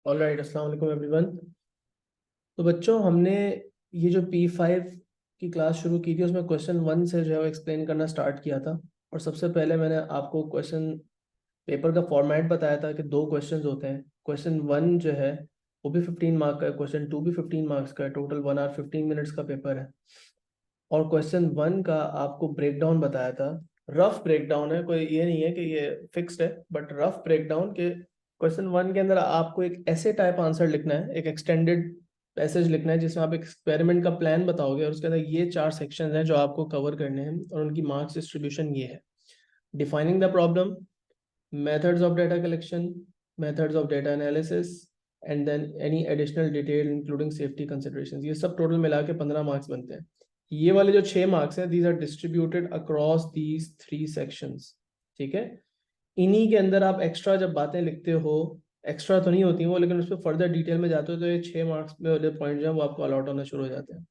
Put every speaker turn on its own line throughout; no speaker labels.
Alright, अस्सलाम वालेकुम everyone. तो बच्चों, हमने ये जो P5 की क्लास शुरू की थी उसमें क्वेश्चन 1 से जो है वो एक्सप्लेन करना स्टार्ट किया था। और सबसे पहले मैंने आपको क्वेश्चन पेपर का फॉर्मेट बताया था कि दो क्वेश्चंस होते हैं। क्वेश्चन 1 जो है वो भी 15 मार्क का है, क्वेश्चन 2 भी 15 मार्क्स का है। टोटल 1 आवर 15 मिनट्स का पेपर है। और क्वेश्चन 1 का आपको ब्रेक डाउन बताया था। रफ ब्रेक डाउन है, कोई ये नहीं है कि ये फिक्स्ड है, बट रफ ब्रेक डाउन के क्वेश्चन 1 के अंदर आपको एक ऐसे टाइप आंसर लिखना है, एक एक्सटेंडेड पैसेज लिखना है जिसमें आप एक एक्सपेरिमेंट का प्लान बताओगे और उसके अंदर ये 4 सेक्शंस हैं जो आपको कवर करने हैं और उनकी मार्क्स डिस्ट्रीब्यूशन ये है। Defining the problem, methods of data collection, methods of data analysis, and then any additional detail including safety considerations। ये सब टोटल मिला के 15 मार्क्स बनते हैं। ये वाले जो 6 मार्क्स हैं, these are distributed across these 3 sections। ठीक है। इन्हीं के अंदर आप एक्स्ट्रा जब बातें लिखते हो, एक्स्ट्रा तो नहीं होती वो, लेकिन उस पर फर्दर डिटेल में जाते हो तो ये 6 मार्क्स में वाले पॉइंट जो है वो आपको अलॉट होना शुरू हो जाते हैं।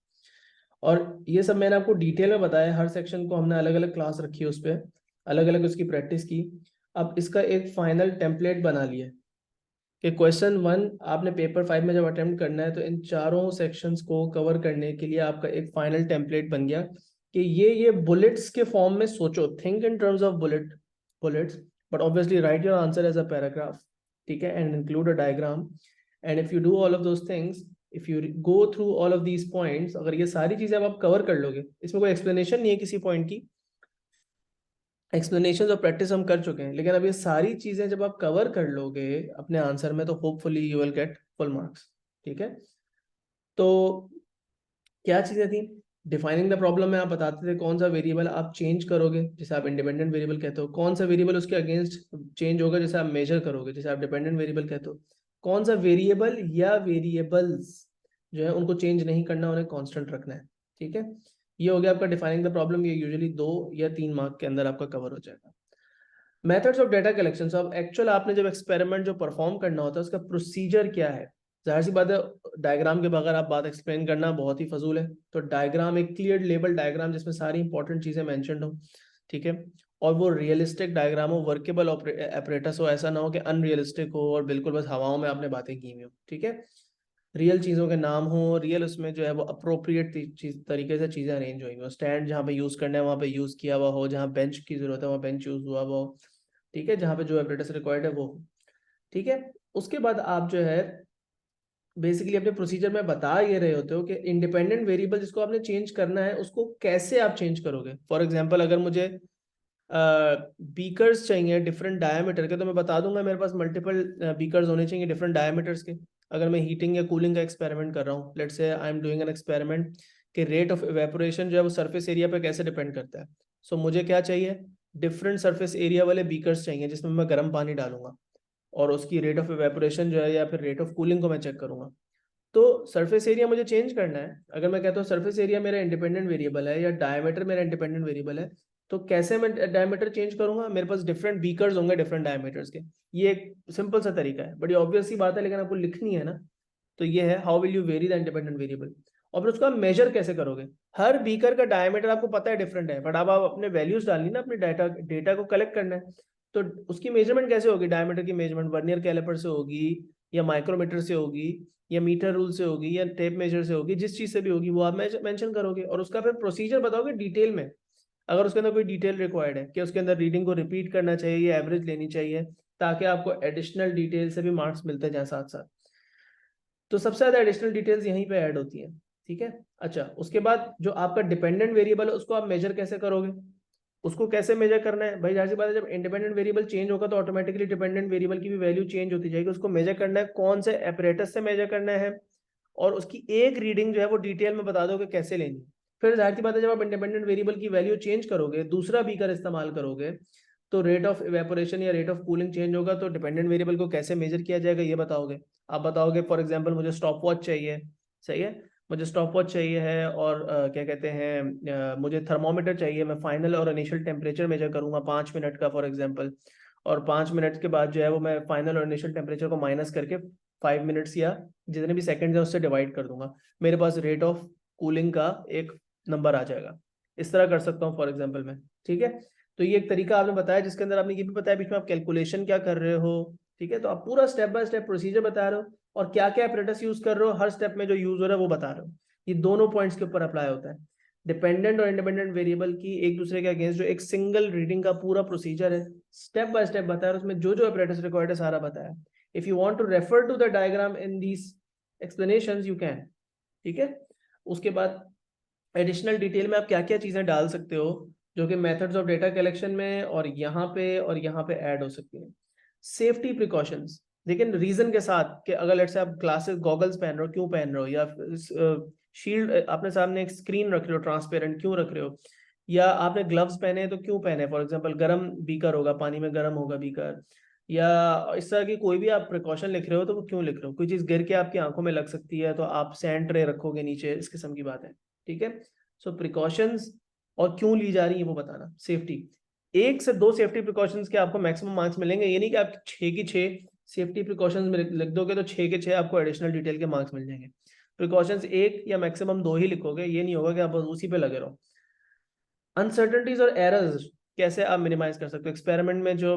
और ये सब मैंने आपको डिटेल में बताया, हर सेक्शन को हमने अलग अलग क्लास रखी है, उस पर अलग अलग उसकी प्रैक्टिस की। अब इसका एक फाइनल टेम्पलेट बना लिया कि क्वेश्चन 1 आपने पेपर 5 में जब अटेम्प्ट करना है तो इन चारों सेक्शंस को कवर करने के लिए आपका एक फाइनल टेम्पलेट बन गया कि ये बुलेट्स के फॉर्म में सोचो, think in terms of bullets, but obviously write your answer as a paragraph. ठीक है, and include a diagram. And if you do all of those things, if you go through all of these points, अगर ये सारी चीजें आप cover कर लोगे, इसमें कोई एक्सप्लेनेशन नहीं है किसी पॉइंट की, एक्सप्लेनेशन और प्रैक्टिस हम कर चुके हैं, लेकिन अब ये सारी चीजें जब आप कवर कर लोगे अपने आंसर में तो hopefully you will get full marks. ठीक है। तो क्या चीजें थी? डिफाइनिंग द प्रॉब्लम में आप बताते थे कौन सा वेरिएबल आप चेंज करोगे जिसे आप इंडिपेंडेंट वेरिएबल कहते हो, कौन सा वेरिएबल उसके अगेंस्ट चेंज होगा जिसे आप मेजर करोगे जिसे आप डिपेंडेंट वेरिएबल कहते हो, कौन सा वेरिएबल या वेरिएबल्स जो है उनको चेंज नहीं करना, उन्हें कांस्टेंट रखना है। ठीक है। ये हो गया आपका डिफाइनिंग द प्रॉब्लम। ये यूजुअली 2 या 3 मार्क के अंदर आपका कवर हो जाएगा। मेथड्स ऑफ डेटा कलेक्शन, अब एक्चुअल आपने जब एक्सपेरिमेंट जो परफॉर्म करना होता है उसका प्रोसीजर क्या है। जाहिर सी बात है, डायग्राम के बगैर आप बात एक्सप्लेन करना बहुत ही फजूल है। तो डायग्राम, एक क्लियर लेबल डायग्राम जिसमें सारी इंपॉर्टेंट चीजें मेंशन्ड हो। ठीक है। और वो रियलिस्टिक डायग्राम हो, वर्केबल ऑपरेटर्स हो, ऐसा ना हो कि अनरियलिस्टिक हो और बिल्कुल बस हवाओं में आपने बातें की हुई हो। ठीक है। रियल चीज़ों के नाम हो, रियल उसमें जो है वो अप्रोप्रिएट तरीके से चीज़ें अरेंज हुई हो, स्टैंड जहाँ पे यूज़ करना है वहाँ पे यूज़ किया हुआ हो, जहाँ बेंच की जरूरत है वहाँ बेंच यूज़ हुआ हुआ हो। ठीक है। जहाँ पे जो एपरेटस रिक्वायर्ड है वो हो। ठीक है। उसके बाद आप जो है बेसिकली अपने प्रोसीजर में बता ये रहे होते हो कि इंडिपेंडेंट वेरिएबल जिसको आपने चेंज करना है उसको कैसे आप चेंज करोगे। फॉर एग्जाम्पल, अगर मुझे बीकर्स चाहिए डिफरेंट डायमीटर के, तो मैं बता दूंगा मेरे पास मल्टीपल बीकर्स होने चाहिए डिफरेंट डायमीटर्स के। अगर मैं हीटिंग या कूलिंग का एक्सपेरिमेंट कर रहा हूँ, let's say I am doing an experiment कि रेट ऑफ इवेपोरेशन जो है वो सरफेस एरिया पे कैसे डिपेंड करता है। सो मुझे क्या चाहिए, डिफरेंट सरफेस एरिया वाले बीकर्स चाहिए जिसमें मैं गर्म पानी डालूंगा और उसकी रेट ऑफ इवेपोरेशन जो है या फिर रेट ऑफ कूलिंग को मैं चेक करूंगा। तो सरफेस एरिया मुझे चेंज करना है। अगर मैं कहता हूँ सरफेस एरिया मेरा इंडिपेंडेंट वेरिएबल है या डायमीटर मेरा इंडिपेंडेंट वेरिएबल है, तो कैसे मैं डायमीटर चेंज करूंगा? मेरे पास डिफरेंट बीकर्स होंगे डिफरेंट डायमीटर्स के। ये एक सिंपल सा तरीका है, बड़ी ऑब्वियस सी बात है, लेकिन आपको लिखनी है ना। तो ये है how will you very the independent variable. और फिर उसको आप मेजर कैसे करोगे? हर बीकर का डायमीटर आपको पता है डिफरेंट है, बट अब आप अपने वैल्यूज डालनी ना, अपने डाटा डेटा को कलेक्ट करना है। तो उसकी मेजरमेंट कैसे होगी? डायमीटर की मेजरमेंट वर्नियर कैलिपर से होगी या माइक्रोमीटर से होगी या मीटर रूल से होगी या टेप मेजर से होगी, जिस चीज से भी होगी वो आप मेंशन करोगे और उसका फिर प्रोसीजर बताओगे डिटेल में। अगर उसके अंदर कोई डिटेल रिक्वायर्ड है कि उसके अंदर रीडिंग को रिपीट करना चाहिए या एवरेज लेनी चाहिए, ताकि आपको एडिशनल डिटेल से भी मार्क्स मिलते जाए साथ साथ। तो सबसे ज्यादा एडिशनल डिटेल्स यहीं पे ऐड होती हैं। ठीक है। अच्छा, उसके बाद जो आपका डिपेंडेंट वेरिएबल है उसको आप मेजर कैसे करोगे? उसको कैसे मेजर करना है भाई? जाहिर सी बात है, जब इंडिपेंडेंट वेरिएबल चेंज होगा तो ऑटोमेटिकली डिपेंडेंट वेरिएबल की भी वैल्यू चेंज होती जाएगी। उसको मेजर करना है, कौन से एपरेटस से मेजर करना है, और उसकी एक रीडिंग जो है वो डिटेल में बता दो कि कैसे लेनी है। फिर जाहिर सी बात है, जब आप इंडिपेंडेंट वेरिएबल की वैल्यू चेंज करोगे, दूसरा बीकर इस्तेमाल करोगे, तो रेट ऑफ इवेपोरेशन या रेट ऑफ कूलिंग चेंज होगा, तो डिपेंडेंट वेरिएबल को कैसे मेजर किया जाएगा ये बताओगे। आप बताओगे फॉर एग्जांपल मुझे स्टॉप वॉच चाहिए, सही है, मुझे स्टॉप वॉच चाहिए है और क्या कहते हैं मुझे थर्मोमीटर चाहिए, मैं फाइनल और इनिशियल टेम्परेचर मेजर करूंगा 5 मिनट का फॉर एग्जांपल, और 5 मिनट के बाद जो है वो मैं फाइनल और इनिशियल टेम्परेचर को माइनस करके 5 मिनट्स या जितने भी सेकंड है उससे डिवाइड कर दूंगा, मेरे पास रेट ऑफ कूलिंग का एक नंबर आ जाएगा। इस तरह कर सकता हूँ फॉर एग्जांपल मैं। ठीक है। तो ये एक तरीका आपने बताया जिसके अंदर आपने ये भी बताया बीच में आप कैलकुलेशन क्या कर रहे हो। ठीक है। तो आप पूरा स्टेप बाय स्टेप प्रोसीजर बता रहे हो और क्या क्या apparatus यूज कर रहे हो, हर स्टेप में जो यूज हो रहा है वो बता रहे हो। ये दोनों पॉइंट्स के ऊपर अप्लाई होता है। डिपेंडेंट और इंडिपेंडेंट वेरिएबल की एक दूसरे के अगेंस्ट जो एक सिंगल रीडिंग का पूरा प्रोसीजर है, स्टेप बाय स्टेप बताया, उसमें जो जो apparatus रिक्वायर्ड है सारा बताया। If you want to refer to the diagram in these explanations you can, ठीक है। उसके बाद एडिशनल डिटेल में आप क्या क्या चीजें डाल सकते हो जो कि मेथड्स ऑफ डेटा कलेक्शन में और यहाँ पे ऐड हो सकती हैं। सेफ्टी प्रिकॉशंस, लेकिन रीजन के साथ कि अगर लेट्स से आप ग्लासेस गॉगल्स पहन रहे हो, क्यों पहन रहे हो, या शील्ड अपने सामने एक स्क्रीन रख रहे हो ट्रांसपेरेंट, क्यों रख रहे हो, या आपने ग्लव्स पहने हैं तो क्यों पहने। फॉर एग्जांपल गर्म बीकर होगा, पानी में गर्म होगा बीकर, या इस तरह की कोई भी आप प्रिकॉशन लिख रहे हो तो वो क्यों लिख रहे हो। कोई चीज गिर के आपकी आंखों में लग सकती है तो आप सैंड ट्रे रखोगे नीचे, इस किस्म की बात है, ठीक है। सो प्रिकॉशंस और क्यों ली जा रही है वो बताना। सेफ्टी, 1 से 2 सेफ्टी प्रिकॉशंस के आपको मैक्सिमम मार्क्स मिलेंगे। ये नहीं कि आप 6 की 6 सेफ्टी प्रिकॉशंस में लिख दोगे तो 6 के 6 आपको एडिशनल डिटेल के मार्क्स मिल जाएंगे। प्रिकॉशंस 1 या मैक्सिमम 2 ही लिखोगे, ये नहीं होगा कि आप बस उसी पे लगे रहो। अनसर्टनिटीज और एरर्स कैसे आप मिनिमाइज कर सकते हो। एक्सपेरिमेंट में जो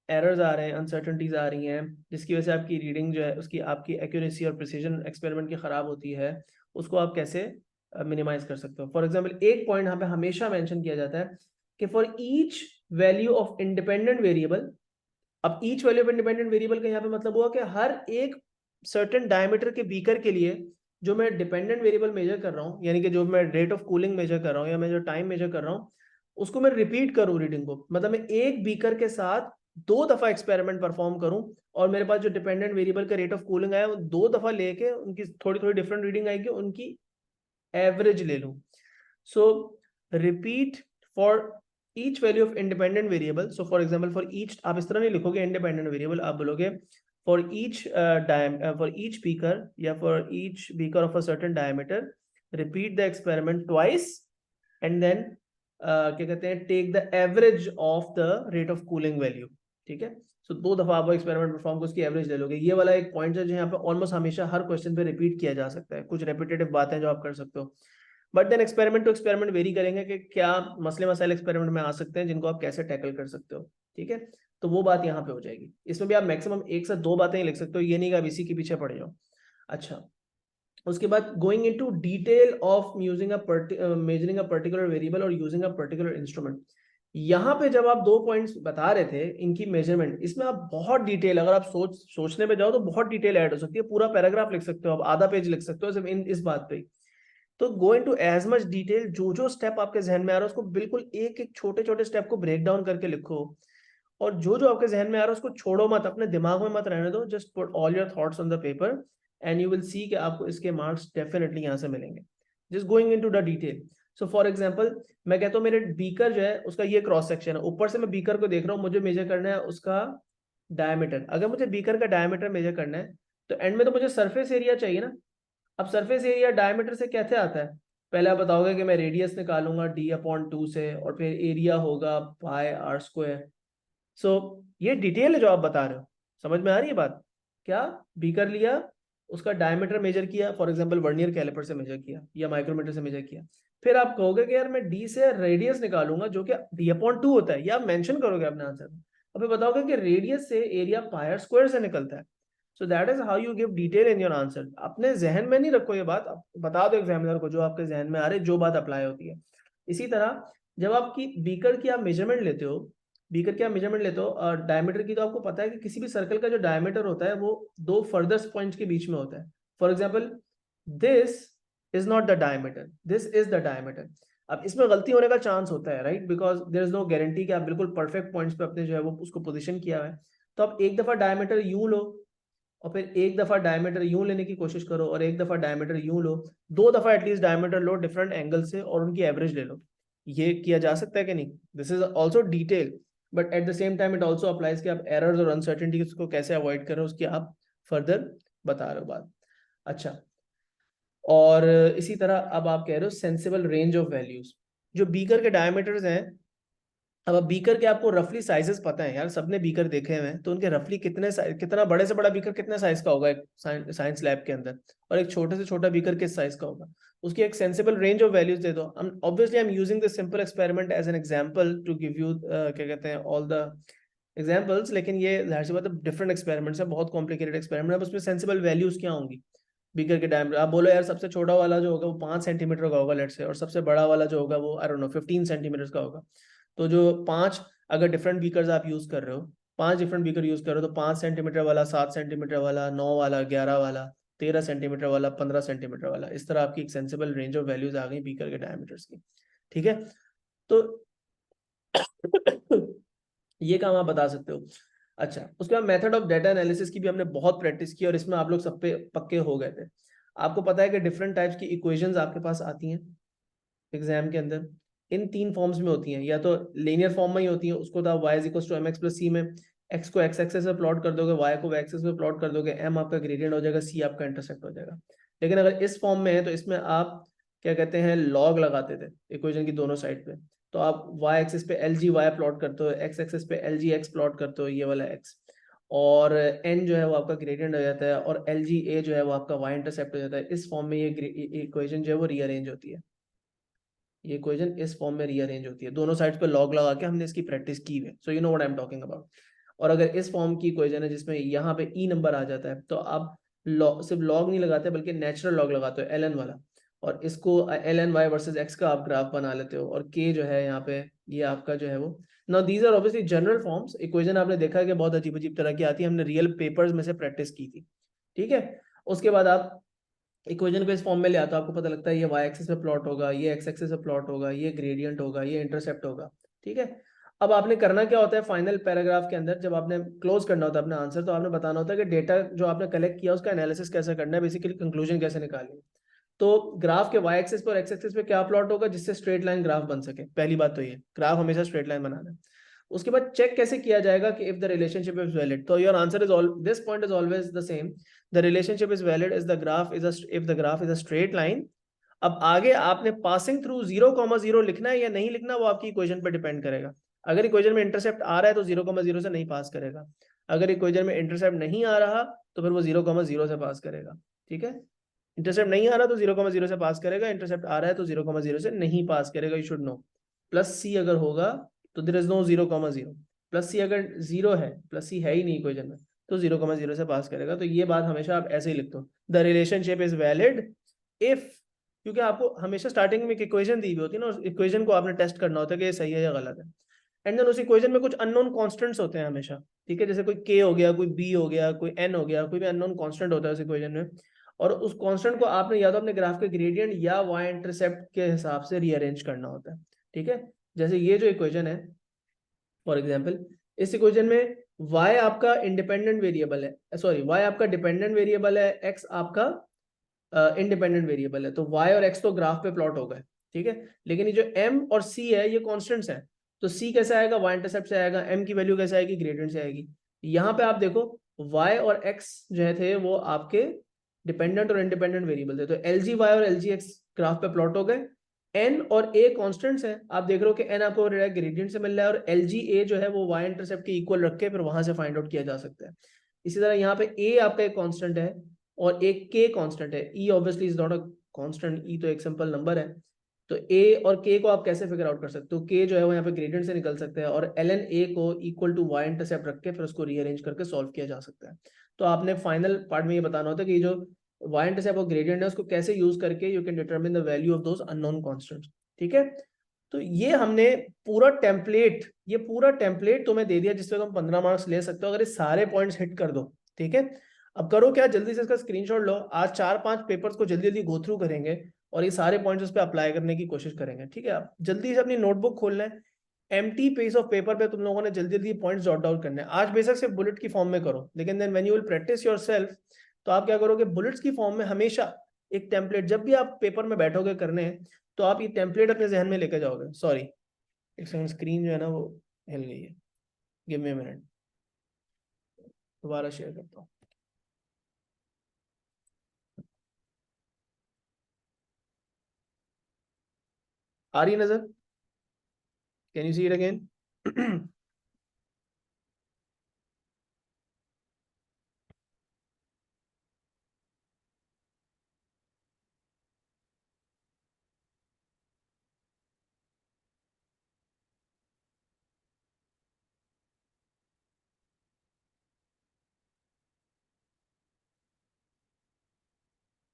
एरर्स आ रहे हैं, अनसर्टनिटीज आ रही हैं, जिसकी वजह से आपकी रीडिंग जो है उसकी आपकी एक्यूरेसी और प्रिसीजन एक्सपेरिमेंट की खराब होती है, उसको आप कैसे मिनिमाइज कर सकते हो। फॉर एग्जाम्पल एक पॉइंट यहाँ पे हमेशा मेंशन किया जाता है कि for each value of independent variable, अब each value of independent variable का यहाँ पे मतलब हुआ कि हर एक सर्टेन डायमीटर के बीकर के लिए जो मैं डिपेंडेंट वेरिएबल मेजर कर रहा हूँ, यानी कि जो मैं रेट ऑफ कूलिंग मेजर कर रहा हूँ या मैं जो टाइम मेजर कर रहा हूँ, उसको मैं रिपीट करूँ रीडिंग को। मतलब मैं एक बीकर के साथ 2 दफा एक्सपेरिमेंट परफॉर्म करूं और मेरे पास जो डिपेंडेंट वेरिएबल का रेट ऑफ कूलिंग आया वो 2 दफा लेके उनकी थोड़ी थोड़ी डिफरेंट रीडिंग आएगी, उनकी एवरेज ले लूं। So repeat for each value of independent variable. So for example for each, आप इस तरह नहीं लिखोगे इंडिपेंडेंट वेरिएबल, आप बोलोगे फॉर ईच बीकर या for each beaker of a certain diameter repeat the experiment twice and then क्या कहते हैं, take the average of the rate of cooling value, ठीक है। सो 2 दफा आप एक्सपेरिमेंट परफॉर्म कर उसकी एवरेज ले लोगे। ये वाला एक पॉइंट है जो यहाँ पे ऑलमोस्ट हमेशा हर क्वेश्चन पे रिपीट किया जा सकता है। कुछ रेपिटेटिव बातें जो आप कर सकते हो, but then experiment to experiment vary करेंगे कि क्या मसले मसाइल एक्सपेरिमेंट में आ सकते हैं जिनको आप कैसे टैकल कर सकते हो, ठीक है। तो वो बात यहाँ पे हो जाएगी। इसमें भी आप मैक्सिमम 1 से 2 बातें ही लिख सकते हो, ये नहीं कि आप इसी के पीछे पड़ जाओ। अच्छा, उसके बाद going into detail of using measuring a particular variable और यूजिंग अ पर्टिकुलर इंस्ट्रूमेंट। यहाँ पे जब आप 2 पॉइंट्स बता रहे थे इनकी मेजरमेंट, इसमें आप बहुत डिटेल, अगर आप सोचने पे जाओ तो बहुत डिटेल ऐड हो सकती है। पूरा पैराग्राफ लिख सकते हो, आप आधा पेज लिख सकते हो सिर्फ इस बात पे। तो go into as much detail, जो जो स्टेप आपके जहन में आ रहा है उसको बिल्कुल एक एक छोटे छोटे स्टेप को ब्रेक डाउन करके लिखो। और जो जो आपके जहन में आ रहा है उसको छोड़ो मत, अपने दिमाग में मत रहने दो। Just put all your thoughts on the paper and you will see कि आपको इसके मार्क्स डेफिनेटली यहाँ से मिलेंगे। Just going into the detail. So for example मैं कहता हूँ मेरे बीकर जो है उसका ये क्रॉस सेक्शन है, ऊपर से मैं बीकर को देख रहा हूँ, मुझे मेजर करना है उसका डायमीटर। अगर मुझे बीकर का डायमीटर मेजर करना है तो एंड में तो मुझे सरफेस एरिया चाहिए ना। अब सरफेस एरिया डायमीटर से कैसे आता है, पहले आप बताओगे कि मैं रेडियस निकालूंगा d/2 से और फिर एरिया होगा πr²। सो ये डिटेल है जो आप बता रहे हो, समझ में आ रही है बात। क्या बीकर लिया, उसका डायमीटर मेजर किया, फॉर एग्जांपल वर्नियर कैलिपर से मेजर किया या माइक्रोमीटर से मेजर किया, फिर आप कहोगे कि यार मैं डी से रेडियस निकालूंगा जो कि d/2 होता है, या आप मेंशन करोगे अपने आंसर में, और फिर बताओगे कि रेडियस से एरिया πr² से निकलता है। So that is how you give detail in your answer. अपने जहन में नहीं रखो ये बात, आप बता दो एग्जामिनर को जो आपके जहन में आ रहे, जो बात अप्लाई होती है। इसी तरह जब आपकी बीकर की आप मेजरमेंट लेते हो, बीकर की आप मेजरमेंट लेते हो डायमीटर की, तो आपको पता है कि किसी भी सर्कल का जो डायमीटर होता है वो 2 फर्दर्स्ट पॉइंट्स के बीच में होता है। For example this is not the diameter, this is the diameter. अब इसमें गलती होने का चांस होता है, right, because there is no guarantee कि आप बिल्कुल परफेक्ट पॉइंट्स पे अपने जो है वो उसको पोजीशन किया है। तो आप एक दफा डायमीटर यूं लो और फिर एक दफा डायमीटर यूं लेने की कोशिश करो और एक दफा डायमीटर यूं लो, 2 दफा एटलीस्ट डायमीटर लो डिफरेंट एंगल से और उनकी एवरेज ले लो। ये किया जा सकता है कि नहीं। This is also detail, but at the same time it also applies कि आप एरर्स और अनसर्टेनिटीज को कैसे अवॉइड करो उसकी आप फर्दर बता रहे हो बात। अच्छा, और इसी तरह अब आप कह रहे हो सेंसिबल रेंज ऑफ वैल्यूज। जो बीकर के डायमीटर्स हैं, अब बीकर के आपको रफली साइजेस पता है यार, सबने बीकर देखे हुए हैं, तो उनके रफली कितना बड़े से बड़ा बीकर कितने साइज का होगा एक साइंस लैब के अंदर, और एक छोटे से छोटा बीकर किस साइज का होगा, उसकी एक सेंसिबल रेंज ऑफ वैल्यूज दे दो। Obviously I am using this simple experiment as an example to give you क्या कहते हैं ऑल द एग्जाम्पल्स, लेकिन ये जाहिर सी बात है डिफरेंट एक्सपेरिमेंट्स है, बहुत कॉम्प्लिकेटेड एक्सपेरिमेंट है, उसमें सेंसिबल वैल्यूज क्या होंगी बीकर के डायमीटर। आप बोलो यार सबसे छोटा वाला जो होगा वो 5 सेंटीमीटर का होगा लेट से, और सबसे बड़ा वाला जो होगा वो आई डोंट नो 15 सेंटीमीटर का होगा। तो जो 5, अगर डिफरेंट बीकर्स आप यूज कर रहे हो, 5 डिफरेंट बीकर यूज कर रहे हो, तो 5 सेंटीमीटर वाला, 7 सेंटीमीटर वाला, 9 वाला, 11 वाला, 13 सेंटीमीटर वाला, 15 सेंटीमीटर वाला, इस तरह आपकी एक सेंसिबल रेंज ऑफ वैल्यूज आ गई बीकर के डायमीटर्स की। ठीक है, तो ये काम आप बता सकते हो। अच्छा, उसके बाद मेथड ऑफ डेटा एनालिसिस की भी हमने बहुत प्रैक्टिस की और इसमें आप लोग सब पे पक्के हो गए थे। आपको पता है कि डिफरेंट टाइप्स की इक्वेशंस आपके पास आती हैं एग्जाम के अंदर, इन 3 फॉर्म्स में होती हैं, या तो लीनियर फॉर्म में ही होती हैं, उसको तो आप y equal to mx plus C में x को x एक्सेस पे प्लॉट कर दोगे, y को y एक्सेस पे प्लॉट कर दोगे, m आपका ग्रेडियंट हो जाएगा, c आपका इंटरसेप्ट हो जाएगा। लेकिन अगर इस फॉर्म में है तो इसमें आप क्या कहते हैं, लॉग लगाते थे इक्वेशन की दोनों साइड पे। तो आप y एक्सिस पे एल जी वाई प्लॉट करते हो, x एक्सिस पे एल जी एक्स प्लॉट करते हो, ये वाला x, और n जो है वो आपका ग्रेडियंट हो जाता है, और एल जी ए जो है वो आपका y इंटरसेप्ट हो जाता है। इस फॉर्म में ये इक्वेशन जो है वो रीअरेंज होती है, ये इक्वेशन इस फॉर्म में रीअरेंज होती है। दोनों साइड्स पे लॉग लगा के हमने इसकी प्रैक्टिस की है, so you know what I am talking about. और अगर इस फॉर्म की इक्वेशन है जिसमें यहाँ पे ई नंबर आ जाता है, तो आप सिर्फ लॉग नहीं लगाते बल्कि नेचुरल लॉग लगाते हो, एल एन वाला, और इसको l n y versus x का आप ग्राफ बना लेते हो, और के जो है यहाँ पे ये आपका जो है वो। Now these are obviously general forms, equation आपने देखा है कि बहुत अजीब अजीब तरह की आती है, हमने रियल पेपर्स में से प्रैक्टिस की थी। ठीक है, उसके बाद आप इक्वेशन को इस फॉर्म में ले आता, आपको पता लगता है ये वाई एक्सिस पे प्लॉट होगा, ये एक्स एक्सिस पे प्लॉट होगा, ये ग्रेडियंट होगा, ये इंटरसेप्ट होगा। ठीक है, अब आपने करना क्या होता है फाइनल पैराग्राफ के अंदर, जब आपने क्लोज करना होता है अपना आंसर, तो आपने बताना होता है कि डेटा जो आपने कलेक्ट किया उसका एनालिसिस कैसे करना है, बेसिकली कंक्लूजन कैसे निकालनी है। तो ग्राफ के वाई एक्सिस पर एक्स एक्सिस पे क्या प्लॉट होगा जिससे स्ट्रेट लाइन ग्राफ बन सके, पहली बात तो ये ग्राफ हमेशा स्ट्रेट लाइन बनाना है। उसके बाद चेक कैसे किया जाएगा कि if the relationship is valid, तो your answer is all this point is always the same, the relationship is valid is the graph is if the graph is a straight line. अब आगे आपने passing through 0,0 लिखना है या नहीं लिखना, वो आपकी इक्वेशन पर डिपेंड करेगा। अगर इक्वेशन में इंटरसेप्ट आ रहा है तो 0,0 से नहीं पास करेगा, अगर इक्वेशन में इंटरसेप्ट नहीं आ रहा तो फिर वो 0,0 से पास करेगा। ठीक है, इंटरसेप्ट नहीं आ रहा तो 0,0 से पास करेगा, इंटरसेप्ट आ रहा है तो 0,0 से नहीं पास करेगा, यू शुड नो। प्लस सी अगर होगा तो देयर इज नो 0,0, प्लस सी अगर जीरो है, प्लस सी है ही नहीं इक्वेशन में, तो 0,0 से पास करेगा। तो ये बात हमेशा आप ऐसे ही लिख दो, the relationship is valid if, क्योंकि आपको हमेशा स्टार्टिंग में एक इक्वेशन दी हुई होती है ना, उस इक्वेशन को आपने टेस्ट करना होता है कि ये सही है या गलत है। एंड देन उस इक्वेशन में कुछ अननोन कांस्टेंट्स होते हैं हमेशा। ठीक है, जैसे कोई के हो गया, कोई बी हो गया, कोई एन हो गया, कोई भी अननोन कांस्टेंट होता है उस इक्वेशन में, और उस कांस्टेंट को आपने या तो अपने ग्राफ के ग्रेडियंट या वाई इंटरसेप्ट के हिसाब से रीअरेंज करना होता है। ठीक है, जैसे ये जो इक्वेशन है फॉर एग्जाम्पल, इस इक्वेशन में y आपका इंडिपेंडेंट वेरिएबल है, सॉरी y आपका डिपेंडेंट वेरिएबल है, x आपका इंडिपेंडेंट वेरिएबल है, तो y और x तो ग्राफ पे प्लॉट हो गए। ठीक है, लेकिन ये जो m और c है ये कांस्टेंट्स हैं, तो c कैसे आएगा, y इंटरसेप्ट से आएगा, m की वैल्यू कैसे आएगी, ग्रेडियंट से आएगी। यहाँ पे आप देखो y और x जो है थे वो आपके डिपेंडेंट और इंडिपेंडेंट वेरिएबल थे, तो एल जी वाई और एल जी एक्स ग्राफ पे प्लॉट हो गए। एन और ए कॉन्स्टेंट्स हैं, आप देख रहे हो कि एन आपको ग्रेडियंट से मिल रहा है, और एल जी ए जो है वो वाई इंटरसेप्ट के इक्वल रख के फिर वहां से फाइंड आउट किया जा सकता है। इसी तरह यहाँ पे ए आपका एक कांस्टेंट है और एक के कांस्टेंट है, e obviously is not a constant, e तो एक सिंपल नंबर है। तो ए और के को आप कैसे फिगर आउट कर सकते हो, के जो है वो यहाँ पे ग्रेडियंट से निकल सकते हैं, और एल एन ए को इक्वल टू वाई इंटरसेप्ट रख के फिर उसको रीअरेंज करके सॉल्व किया जा सकता है। तो आपने फाइनल पार्ट में ये बताना होता है कि ये जो वाई इंटरसेप्ट और ग्रेडियंट है उसको कैसे यूज करके you can determine the value of those unknown constants. ठीक है, तो ये हमने पूरा टेम्पलेट, ये पूरा टेम्पलेट तुम्हें दे दिया जिससे तुम 15 मार्क्स ले सकते हो अगर ये सारे पॉइंट्स हिट कर दो। ठीक है, अब करो क्या, जल्दी से इसका स्क्रीनशॉट लो, आज 4-5 पेपर्स को जल्दी जल्दी गो थ्रू करेंगे और ये सारे पॉइंट्स उस पर अप्लाई करने की कोशिश करेंगे। ठीक है, आप जल्दी से अपनी नोटबुक खोल लें, एम्प्टी पेज ऑफ पेपर पे तुम लोगों ने जल्दी जल्दी पॉइंट्स जॉट डाउन करने हैं। आज बेशक सिर्फ बुलेट की फॉर्म में करो, लेकिन then when you will practise yourself, तो आप क्या करोगे, बुलेट्स की फॉर्म में हमेशा एक टेम्पलेट, जब भी आप पेपर में बैठोगे करने, तो आप ये टेम्पलेट अपने जहन में लेके जाओगे। सॉरी, एक सेकंड, स्क्रीन जो है ना वो हिल गई है, गिव मी अ मिनट, दोबारा शेयर करता हूँ। आ रही है नजर, can you see it again?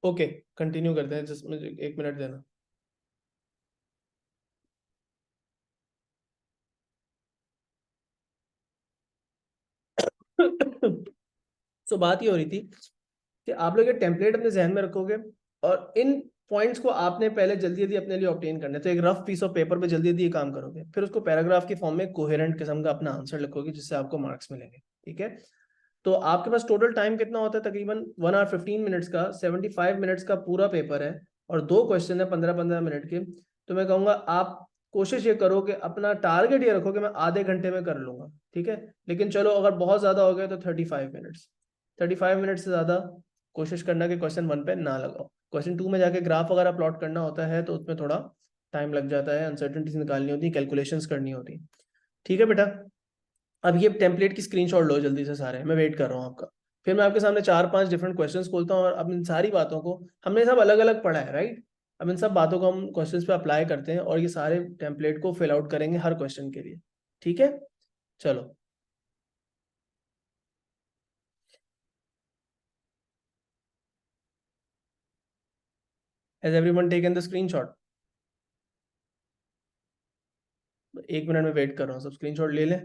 Okay, continue करते हैं, जस्ट मुझे 1 मिनट देना। सो बात ये हो रही थी कि आप लोग ये टेम्पलेट अपने जहन में रखोगे और इन पॉइंट्स को आपने पहले जल्दी जल्दी अपने लिए ऑब्टेन करना है। तो एक रफ पीस ऑफ पेपर पे जल्दी जल्दी ये काम करोगे, फिर उसको पैराग्राफ की फॉर्म में कोहेरेंट किस्म का अपना आंसर लिखोगे, जिससे आपको मार्क्स मिलेंगे। ठीक है, तो आपके पास टोटल टाइम कितना होता है? तकरीबन 1 आवर 15 मिनट्स का, 75 मिनट्स का पूरा पेपर है और 2 क्वेश्चन है 15-15 मिनट के। तो मैं कहूँगा आप कोशिश ये करो कि अपना टारगेट ये रखो कि मैं आधे घंटे में कर लूंगा। ठीक है, लेकिन चलो अगर बहुत ज्यादा हो गया तो 35 मिनट्स, 35 मिनट से ज्यादा कोशिश करना कि क्वेश्चन 1 पे ना लगाओ। क्वेश्चन 2 में जाके ग्राफ वगैरह प्लॉट करना होता है तो उसमें थोड़ा टाइम लग जाता है, अनसर्टेनिटीज निकालनी होती है, कैलकुलेशंस करनी होती है। ठीक है बेटा, अब ये टेम्पलेट की स्क्रीनशॉट लो जल्दी से सारे, मैं वेट कर रहा हूँ आपका। फिर मैं आपके सामने 4-5 डिफरेंट क्वेश्चंस खोलता हूँ और अब इन सारी बातों को हमने सब अलग अलग पढ़ा है, राइट? अब इन सब बातों को हम क्वेश्चंस पे अप्लाई करते हैं और ये सारे टेम्पलेट को फिल आउट करेंगे हर क्वेश्चन के लिए। ठीक है, चलो। Has everyone taken the screenshot? 1 minute में वेट कर रहा हूँ, सब स्क्रीनशॉट ले लें।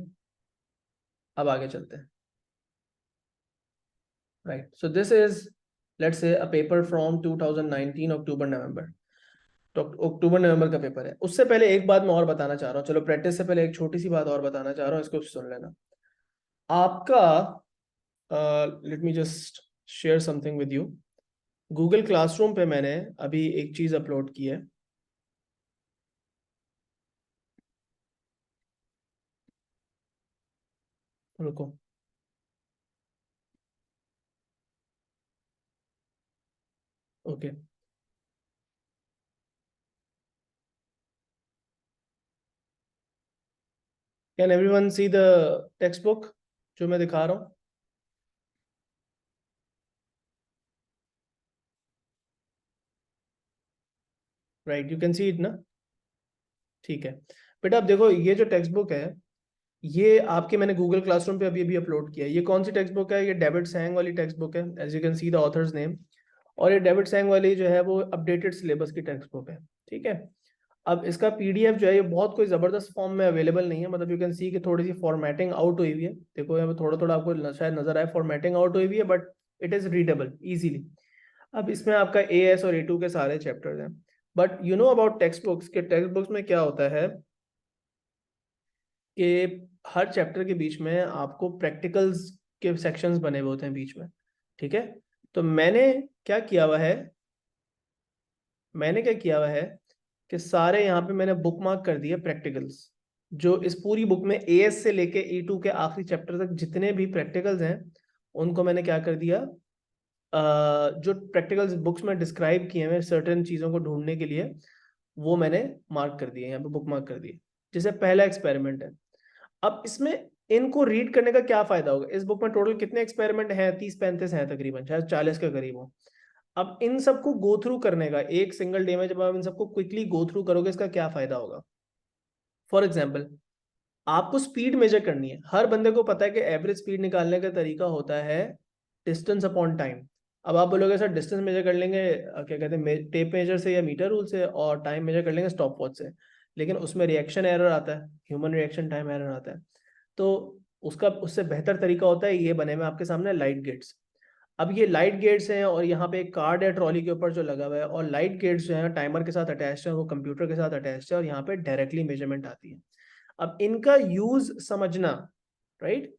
अब आगे चलते हैं। Right, so this is, let's say a paper from 2019 अक्टूबर नवंबर। तो अक्टूबर नवंबर का पेपर है। उससे पहले एक बात मैं और बताना चाह रहा हूँ, चलो प्रैक्टिस से पहले एक छोटी सी बात और बताना चाह रहा हूँ, इसको सुन लेना। आपका let me just share something with you. Google classroom पे मैंने अभी एक चीज अपलोड की है। रुको, okay, can everyone see the text book जो मैं दिखा रहा हूँ? Right, you can see it ना? ठीक है बेटा, अब देखो ये जो टेक्स्ट बुक है, ये आपके मैंने गूगल क्लासरूम पे अभी अभी अपलोड किया है। ये कौन सी टेक्स्ट बुक है? ये डेविड सैंग वाली टेक्स्ट बुक है, as you can see the author's name. और ये डेविड सैंग वाली जो है वो अपडेटेड सिलेबस की टेक्स्ट बुक है। ठीक है, अब इसका पीडीएफ जो है ये बहुत कोई जबरदस्त फॉर्म में अवेलेबल नहीं है, मतलब यू कैन सी कि थोड़ी सी फॉर्मेटिंग आउट हुई हुई है। देखो यहाँ पे थोड़ा थोड़ा आपको शायद नजर आए फॉर्मेटिंग आउट हुई हुई है, but it is readable easily. अब इसमें आपका एएस और ए2 के सारे चैप्टर्स हैं। But you know about text books के, टेक्स्ट बुक्स में क्या होता है कि हर चैप्टर के बीच में आपको प्रैक्टिकल्स के सेक्शंस बने हुए होते हैं बीच में। ठीक है, तो मैंने क्या किया हुआ है कि सारे यहाँ पे मैंने बुक मार्क कर दिए प्रैक्टिकल्स। जो इस पूरी बुक में एएस से लेके E2 के आखिरी चैप्टर तक जितने भी प्रैक्टिकल्स हैं, उनको मैंने क्या कर दिया, जो प्रैक्टिकल्स बुक्स में डिस्क्राइब किए हैं सर्टेन चीज़ों को ढूंढने के लिए, वो मैंने मार्क कर दिए, यहाँ पे बुक मार्क कर दिए। जैसे पहला एक्सपेरिमेंट है। अब इसमें इनको रीड करने का क्या फायदा होगा? इस बुक में टोटल कितने एक्सपेरिमेंट हैं? 30-35 हैं तकरीबन, शायद 40 के करीब हो। अब इन सबको गो थ्रू करने का एक सिंगल डे में, जब आप इन सबको क्विकली गो थ्रू करोगे, इसका क्या फायदा होगा? फॉर एग्जाम्पल, आपको स्पीड मेजर करनी है। हर बंदे को पता है कि एवरेज स्पीड निकालने का तरीका होता है डिस्टेंस अपॉन टाइम। अब आप बोलोगे सर डिस्टेंस मेजर कर लेंगे क्या कहते हैं, टेप मेजर से या मीटर रूल से, और टाइम मेजर कर लेंगे स्टॉप वॉच से। लेकिन उसमें रिएक्शन एरर आता है, ह्यूमन रिएक्शन टाइम एरर आता है। तो उसका उससे बेहतर तरीका होता है ये बने हुए आपके सामने लाइट गेट्स। अब ये लाइट गेट्स हैं और यहाँ पे एक कार्ड है ट्रॉली के ऊपर जो लगा हुआ है, और लाइट गेट्स जो है टाइमर के साथ अटैच है, वो कंप्यूटर के साथ अटैच है, और यहाँ पे डायरेक्टली मेजरमेंट आती है। अब इनका यूज समझना, राइट,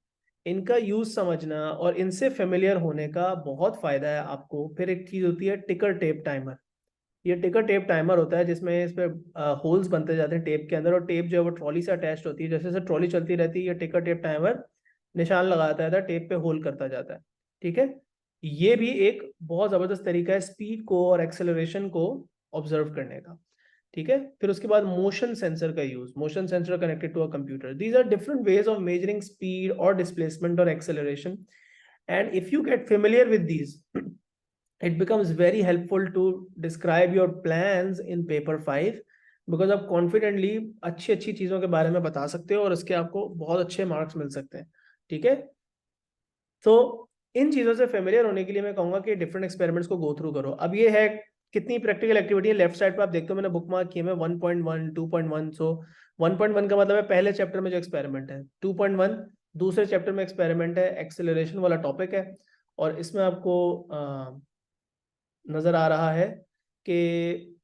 इनका यूज समझना और इनसे फेमिलियर होने का बहुत फायदा है आपको। फिर एक चीज होती है टिकर टेप टाइमर। ये टिकर टेप टाइमर होता है जिसमें इस पे होल्स बनते जाते हैं टेप के अंदर, और टेप जो है वो ट्रॉली से अटैच्ड होती है। जैसे जैसे ट्रॉली चलती रहती है, ये टिकर टेप टाइमर निशान लगाता है, टेप पे होल्ड करता जाता है। ठीक है, ये भी एक बहुत जबरदस्त तरीका है स्पीड को और एक्सेलरेशन को ऑब्जर्व करने का। ठीक है, फिर उसके बाद मोशन सेंसर का use, motion sensor connected to a computer. These are different ways of measuring speed और डिस्प्लेसमेंट और acceleration, and if you get familiar with these, it becomes very helpful to describe your plans in paper 5, because आप confidently अच्छी अच्छी चीजों के बारे में बता सकते हो और इसके आपको बहुत अच्छे मार्क्स मिल सकते हैं। ठीक है, तो इन चीज़ों से फेमिलियर होने के लिए मैं कहूँगा कि डिफरेंट एक्सपेरिमेंट्स को गो थ्रू करो। अब ये है कितनी प्रैक्टिकल एक्टिविटी है, लेफ्ट साइड पे आप देखते हो मैंने बुक मार्क किए में 1.1 2.1। सो 1.1 का मतलब है पहले चैप्टर में जो एक्सपेरिमेंट है, 2.1 दूसरे चैप्टर में एक्सपेरिमेंट है, एक्सेलरेशन वाला टॉपिक है। और इसमें आपको नज़र आ रहा है कि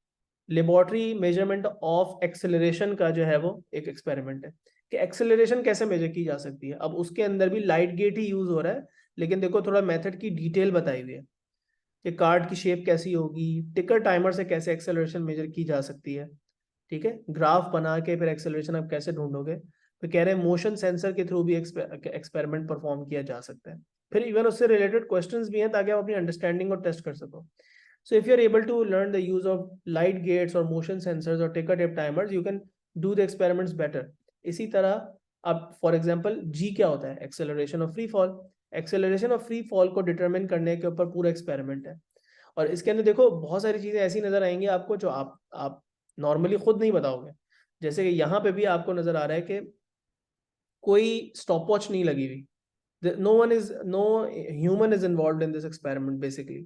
लेबोरेटरी मेजरमेंट ऑफ एक्सेलरेशन का जो है वो एक एक्सपेरिमेंट है कि एक्सेलरेशन कैसे मेजर की जा सकती है। अब उसके अंदर भी लाइट गेट ही यूज हो रहा है, लेकिन देखो थोड़ा मेथड की डिटेल बताई हुई है कि कार्ड की शेप कैसी होगी, टिकर टाइमर से कैसे एक्सेलरेशन मेजर की जा सकती है, ठीक है, ग्राफ बना के फिर एक्सेलरेशन आप कैसे ढूंढोगे। तो कह रहे हैं मोशन सेंसर के थ्रू भी एक्सपेरिमेंट परफॉर्म किया जा सकता है। फिर इवन उससे रिलेटेड क्वेश्चंस भी हैं ताकि आप अपनी अंडरस्टैंडिंग को टेस्ट कर सको। So if you're able to learn the use of light gates or motion sensors or ticker tape timers, you can do the experiments better. इसी तरह अब फॉर एग्जांपल जी क्या होता है, acceleration of free fall. Acceleration of free fall को determine करने के ऊपर पूरा एक्सपेरिमेंट है। और इसके अंदर देखो बहुत सारी चीजें ऐसी नजर आएंगी आपको जो आप नॉर्मली खुद नहीं बताओगे। जैसे कि यहाँ पे भी आपको नजर आ रहा है कि कोई स्टॉप वॉच नहीं लगी हुई, no human is involved in this experiment basically।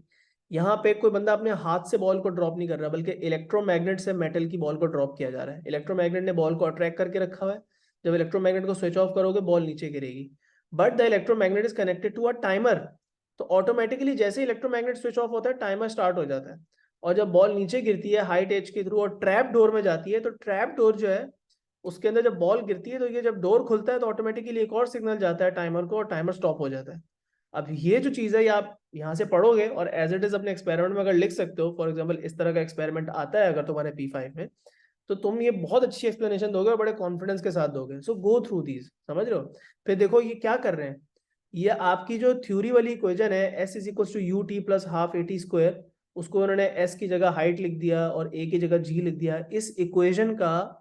यहाँ पे कोई बंदा अपने हाथ से बॉल को ड्रॉप नहीं कर रहा, बल्कि इलेक्ट्रोमैग्नेट से मेटल की बॉल को ड्रॉप किया जा रहा है। इलेक्ट्रोमैग्नेट ने बॉल को अट्रैक्ट करके रखा हुआ है, जब इलेक्ट्रोमैग्नेट को स्विच ऑफ करोगे बॉल नीचे गिरेगी, but the electromagnet is connected to a timer. तो ऑटोमेटिकली जैसे इलेक्ट्रोमैग्नेट स्विच ऑफ होता है टाइमर स्टार्ट हो जाता है। और जब बॉल नीचे गिरती है हाइट एज के थ्रू और ट्रैप डोर में जाती है, तो ट्रैप डोर जो है उसके अंदर जब बॉल गिरती है तो ये जब डोर खुलता है तो ऑटोमेटिकली एक और सिग्नल जाता है टाइमर को और टाइमर स्टॉप हो जाता है। अब ये जो चीज़ है ये आप यहाँ से पढ़ोगे और एज इट इज अपने एक्सपेरिमेंट में अगर लिख सकते हो, फॉर एग्जाम्पल इस तरह का एक्सपेरिमेंट आता है अगर तुम्हारे P5 में, तो तुम ये बहुत अच्छी एक्सप्लेनेशन दोगे और बड़े कॉन्फिडेंस के साथ दोगे। सो गो थ्रू दीज, समझ रहे हो। फिर देखो ये क्या कर रहे हैं, ये आपकी जो थ्योरी वाली इक्वेशन है s is equal to u t plus half a t square, उसको उन्होंने एस की जगह हाइट लिख दिया और ए की जगह जी लिख दिया। इस इक्वेशन का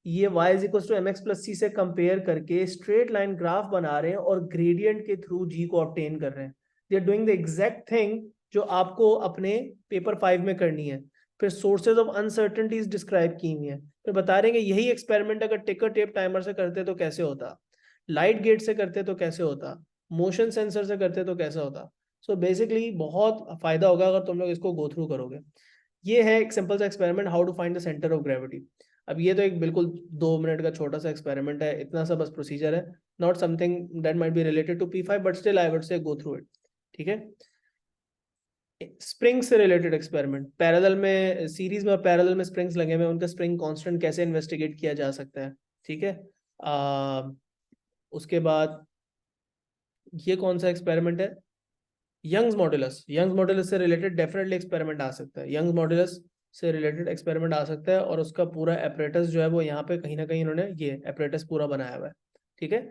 ये y is equal to m x plus c से कंपेयर करके स्ट्रेट लाइन ग्राफ बना रहे हैं और ग्रेडियंट के थ्रू g को ऑब्टेन कर रहे हैं। They are doing the exact thing जो आपको अपने पेपर 5 में करनी है। फिर सोर्सेज ऑफ अनसर्टेनिटीज डिस्क्राइब की हुई है, फिर बता रहे हैं कि यही एक्सपेरिमेंट अगर टिकर टेप टाइमर से करते तो कैसे होता, लाइट गेट से करते तो कैसे होता, मोशन सेंसर से करते तो कैसा होता। सो बेसिकली बहुत फायदा होगा अगर तुम लोग इसको गो थ्रू करोगे। ये है एक सिंपल सा experiment, how to find the centre of gravity. अब ये तो एक बिल्कुल 2 मिनट का छोटा सा एक्सपेरिमेंट है, इतना सा बस प्रोसीजर है, not something that might be related to P5 but still I would say go through it, ठीक है। स्प्रिंग से रिलेटेड एक्सपेरिमेंट, पैरेलल में सीरीज में पैरेलल में स्प्रिंग्स लगे हुए हैं, उनका स्प्रिंग कांस्टेंट कैसे इन्वेस्टिगेट किया जा सकता है, ठीक है। उसके बाद ये कौन सा एक्सपेरिमेंट है, यंग्स मॉडुलस से रिलेटेड डेफिनेटली एक्सपेरिमेंट आ सकता है, यंग्स मॉडुलस से रिलेटेड एक्सपेरिमेंट आ सकता है। और उसका पूरा एपरेटस जो है वो यहाँ पे कहीं ना कहीं इन्होंने ये एपरेटस पूरा बनाया हुआ है, ठीक है।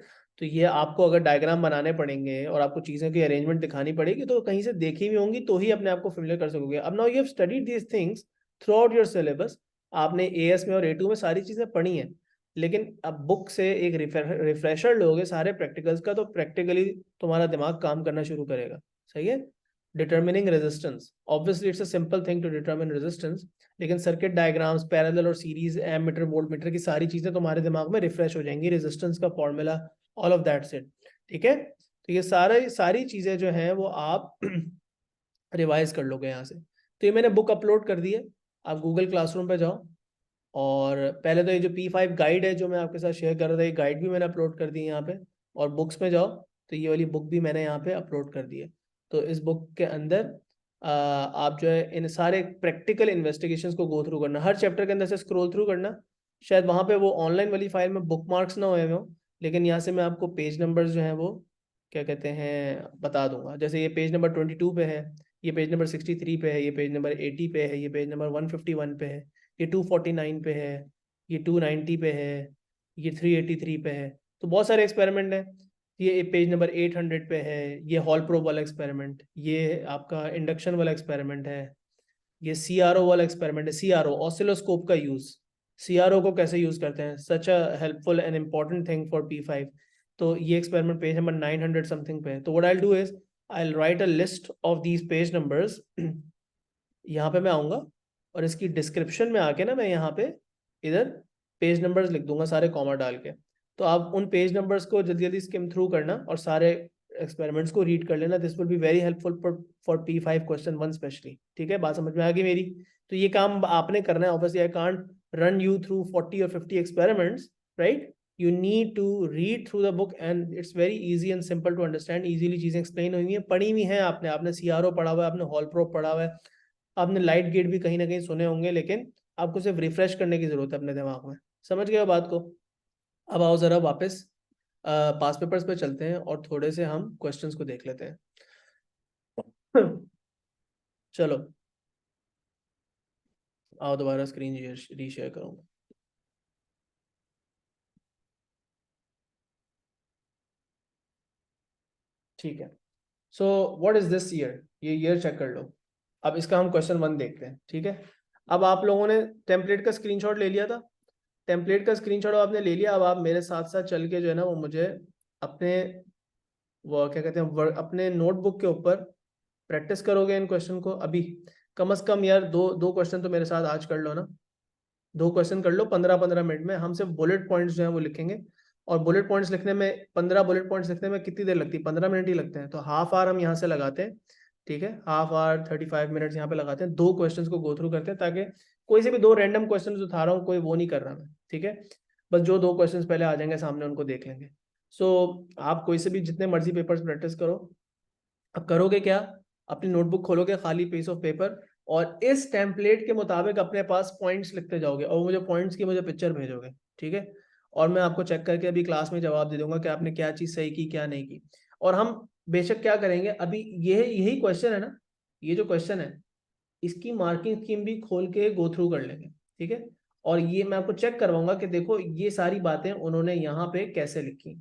तो ये आपको अगर डायग्राम बनाने पड़ेंगे और आपको चीज़ों की अरेंजमेंट दिखानी पड़ेगी तो कहीं से देखी हुई होंगी तो ही अपने आप को फेमिलियर कर सकोगे। अब now you have studied these things through out your syllabus, आपने AS में और A2 में सारी चीज़ें पढ़ी हैं, लेकिन अब बुक से एक रिफ्रेशर लोगे सारे प्रैक्टिकल्स का तो प्रैक्टिकली तुम्हारा दिमाग काम करना शुरू करेगा, सही है। Determining resistance, obviously it's a simple thing to determine resistance, लेकिन सर्किट डायग्राम्स पैरेलल और सीरीज एमीटर वोल्टमीटर की सारी चीजें तुम्हारे दिमाग में रिफ्रेश हो जाएंगी, रेजिस्टेंस का formula all of that set, ठीक है। तो ये सारी चीजें जो हैं वो आप रिवाइज कर लोगे यहाँ से। तो ये मैंने बुक अपलोड कर दी है, आप गूगल क्लासरूम पे जाओ और पहले तो ये जो P5 गाइड है जो मैं आपके साथ शेयर कर रहा था, ये गाइड भी मैंने अपलोड कर दी है यहाँ पे। और बुक्स में जाओ तो ये वाली बुक भी मैंने यहाँ पे अपलोड कर दी है। तो इस बुक के अंदर आप जो है इन सारे प्रैक्टिकल इन्वेस्टिगेशंस को गो थ्रू करना, हर चैप्टर के अंदर से स्क्रॉल थ्रू करना। शायद वहाँ पे वो ऑनलाइन वाली फाइल में बुक मार्क्स ना हुए हो, लेकिन यहाँ से मैं आपको पेज नंबर्स जो हैं वो क्या कहते हैं बता दूंगा। जैसे ये पेज नंबर 22 पे है, ये पेज नंबर 63 पे है, ये पेज नंबर 80 पे है, ये पेज नंबर 151 पे है, ये 249 पे है, ये 290 पे है, ये 383 पे है। तो बहुत सारे एक्सपेरिमेंट हैं। ये पेज नंबर 800 पे है, ये हॉल प्रोब वाला एक्सपेरिमेंट, ये आपका इंडक्शन वाला एक्सपेरिमेंट है, ये CRO वाला एक्सपेरिमेंट है। CRO ऑसिलोस्कोप का यूज, CRO को कैसे यूज करते हैं, such a helpful and important thing for P5। तो ये एक्सपेरिमेंट पेज नंबर 900 समथिंग पे है। तो what I will do is I will write a list of these page numbers, यहाँ पे मैं आऊँगा और इसकी डिस्क्रिप्शन में आके ना मैं यहाँ पे इधर पेज नंबर्स लिख दूंगा सारे कॉमा डाल के। तो आप उन पेज नंबर्स को जल्दी जल्दी स्किम थ्रू करना और सारे एक्सपेरिमेंट्स को रीड कर लेना, this will be very helpful for P5 question 1 specially. ठीक है, बात समझ में आ गई मेरी? तो ये काम आपने करना है, obviously I can't run you through 40 और 50 experiments, right? You need to read through the book and it's very easy and simple to understand, easily चीजें एक्सप्लेन हुई हैं, पढ़ी हुई हैं आपने, आपने CRO पढ़ा हुआ है, आपने हॉल प्रोब पढ़ा हुआ है, आपने लाइट गेट भी कहीं ना कहीं सुने होंगे, लेकिन आपको सिर्फ रिफ्रेश करने की जरूरत है अपने दिमाग में। समझ गए बात को? अब आओ जरा वापस पास पेपर्स पे चलते हैं और थोड़े से हम क्वेश्चंस को देख लेते हैं। चलो आओ दोबारा स्क्रीन रीशेयर करूंगा। ठीक है, so what is this year? ये ईयर चेक कर लो। अब इसका हम क्वेश्चन 1 देखते हैं। ठीक है, अब आप लोगों ने टेम्पलेट का स्क्रीनशॉट ले लिया था, टेम्पलेट का स्क्रीनशॉट आपने ले लिया। अब आप मेरे साथ साथ चल के जो है ना वो मुझे अपने वो क्या कहते हैं अपने नोटबुक के ऊपर प्रैक्टिस करोगे इन क्वेश्चन को। अभी कम से कम यार दो दो क्वेश्चन तो मेरे साथ आज कर लो ना, 2 क्वेश्चन कर लो 15-15 मिनट में। हम सिर्फ बुलेट पॉइंट्स जो है वो लिखेंगे, और बुलेट पॉइंट्स लिखने में 15 बुलेट पॉइंट्स लिखने में कितनी देर लगती है? 15 मिनट ही लगते हैं। तो हाफ आवर हम यहाँ से लगाते हैं। ठीक है, हाफ आवर 35 मिनट्स यहाँ पे लगाते हैं, 2 क्वेश्चंस को गो थ्रू करते हैं, ताकि कोई से भी 2 रैंडम क्वेश्चन उठा रहा हूँ, कोई वो नहीं कर रहा मैं। ठीक है, बस जो 2 क्वेश्चन पहले आ जाएंगे सामने उनको देख लेंगे। सो आप कोई से भी जितने मर्जी पेपर्स प्रैक्टिस करो। अब करोगे क्या? अपनी नोटबुक खोलोगे, खाली पीस ऑफ पेपर, और इस टेम्पलेट के मुताबिक अपने पास पॉइंट्स लिखते जाओगे, और मुझे पॉइंट्स की मुझे पिक्चर भेजोगे। ठीक है, और मैं आपको चेक करके अभी क्लास में जवाब दे दूंगा कि आपने क्या चीज़ सही की क्या नहीं की। और हम बेशक क्या करेंगे अभी, ये यही क्वेश्चन है ना, ये जो क्वेश्चन है इसकी मार्किंग स्कीम भी खोल के गो थ्रू कर लेंगे। ठीक है, और ये मैं आपको चेक करवाऊंगा कि देखो ये सारी बातें उन्होंने यहाँ पे कैसे लिखी।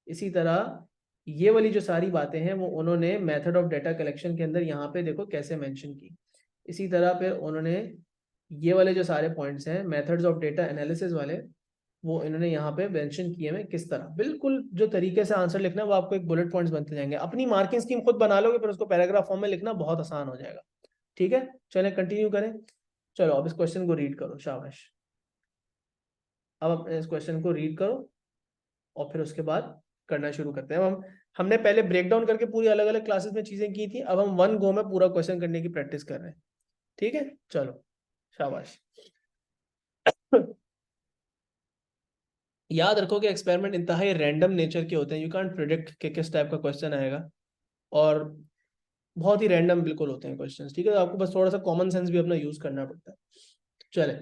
इसी तरह ये वाली जो सारी बातें हैं वो उन्होंने मेथड ऑफ डेटा कलेक्शन के अंदर यहाँ पे देखो कैसे मेंशन की। इसी तरह फिर उन्होंने ये वाले जो सारे पॉइंट्स हैं मेथड्स ऑफ डेटा एनालिसिस वाले, वो इन्होंने यहाँ पे मेंशन किए हैं किस तरह, बिल्कुल जो तरीके से आंसर लिखना है वो आपको एक बुलेट पॉइंट्स बनते जाएंगे। अपनी मार्किंग स्कीम खुद बना लोगे, फिर उसको पैराग्राफ फॉर्म में लिखना बहुत आसान हो जाएगा। ठीक है, चलें कंटिन्यू करें। चलो अब इस क्वेश्चन को रीड करो, शाबाश। अब इस क्वेश्चन को रीड करो और फिर उसके बाद करना शुरू करते हैं। अब हमने पहले ब्रेक डाउन करके पूरी अलग अलग क्लासेस में चीजें की थी, अब हम 1 गो में पूरा क्वेश्चन करने की प्रैक्टिस कर रहे हैं। ठीक है, चलो शाबाश। याद रखो कि एक्सपेरिमेंट इंतहाई रैंडम नेचर के होते हैं, यू कांट प्रिडिक्ट कि किस टाइप का क्वेश्चन आएगा, और बहुत ही रैंडम बिल्कुल होते हैं क्वेश्चंस। ठीक है, तो आपको बस थोड़ा सा कॉमन सेंस भी अपना यूज करना पड़ता है। चले,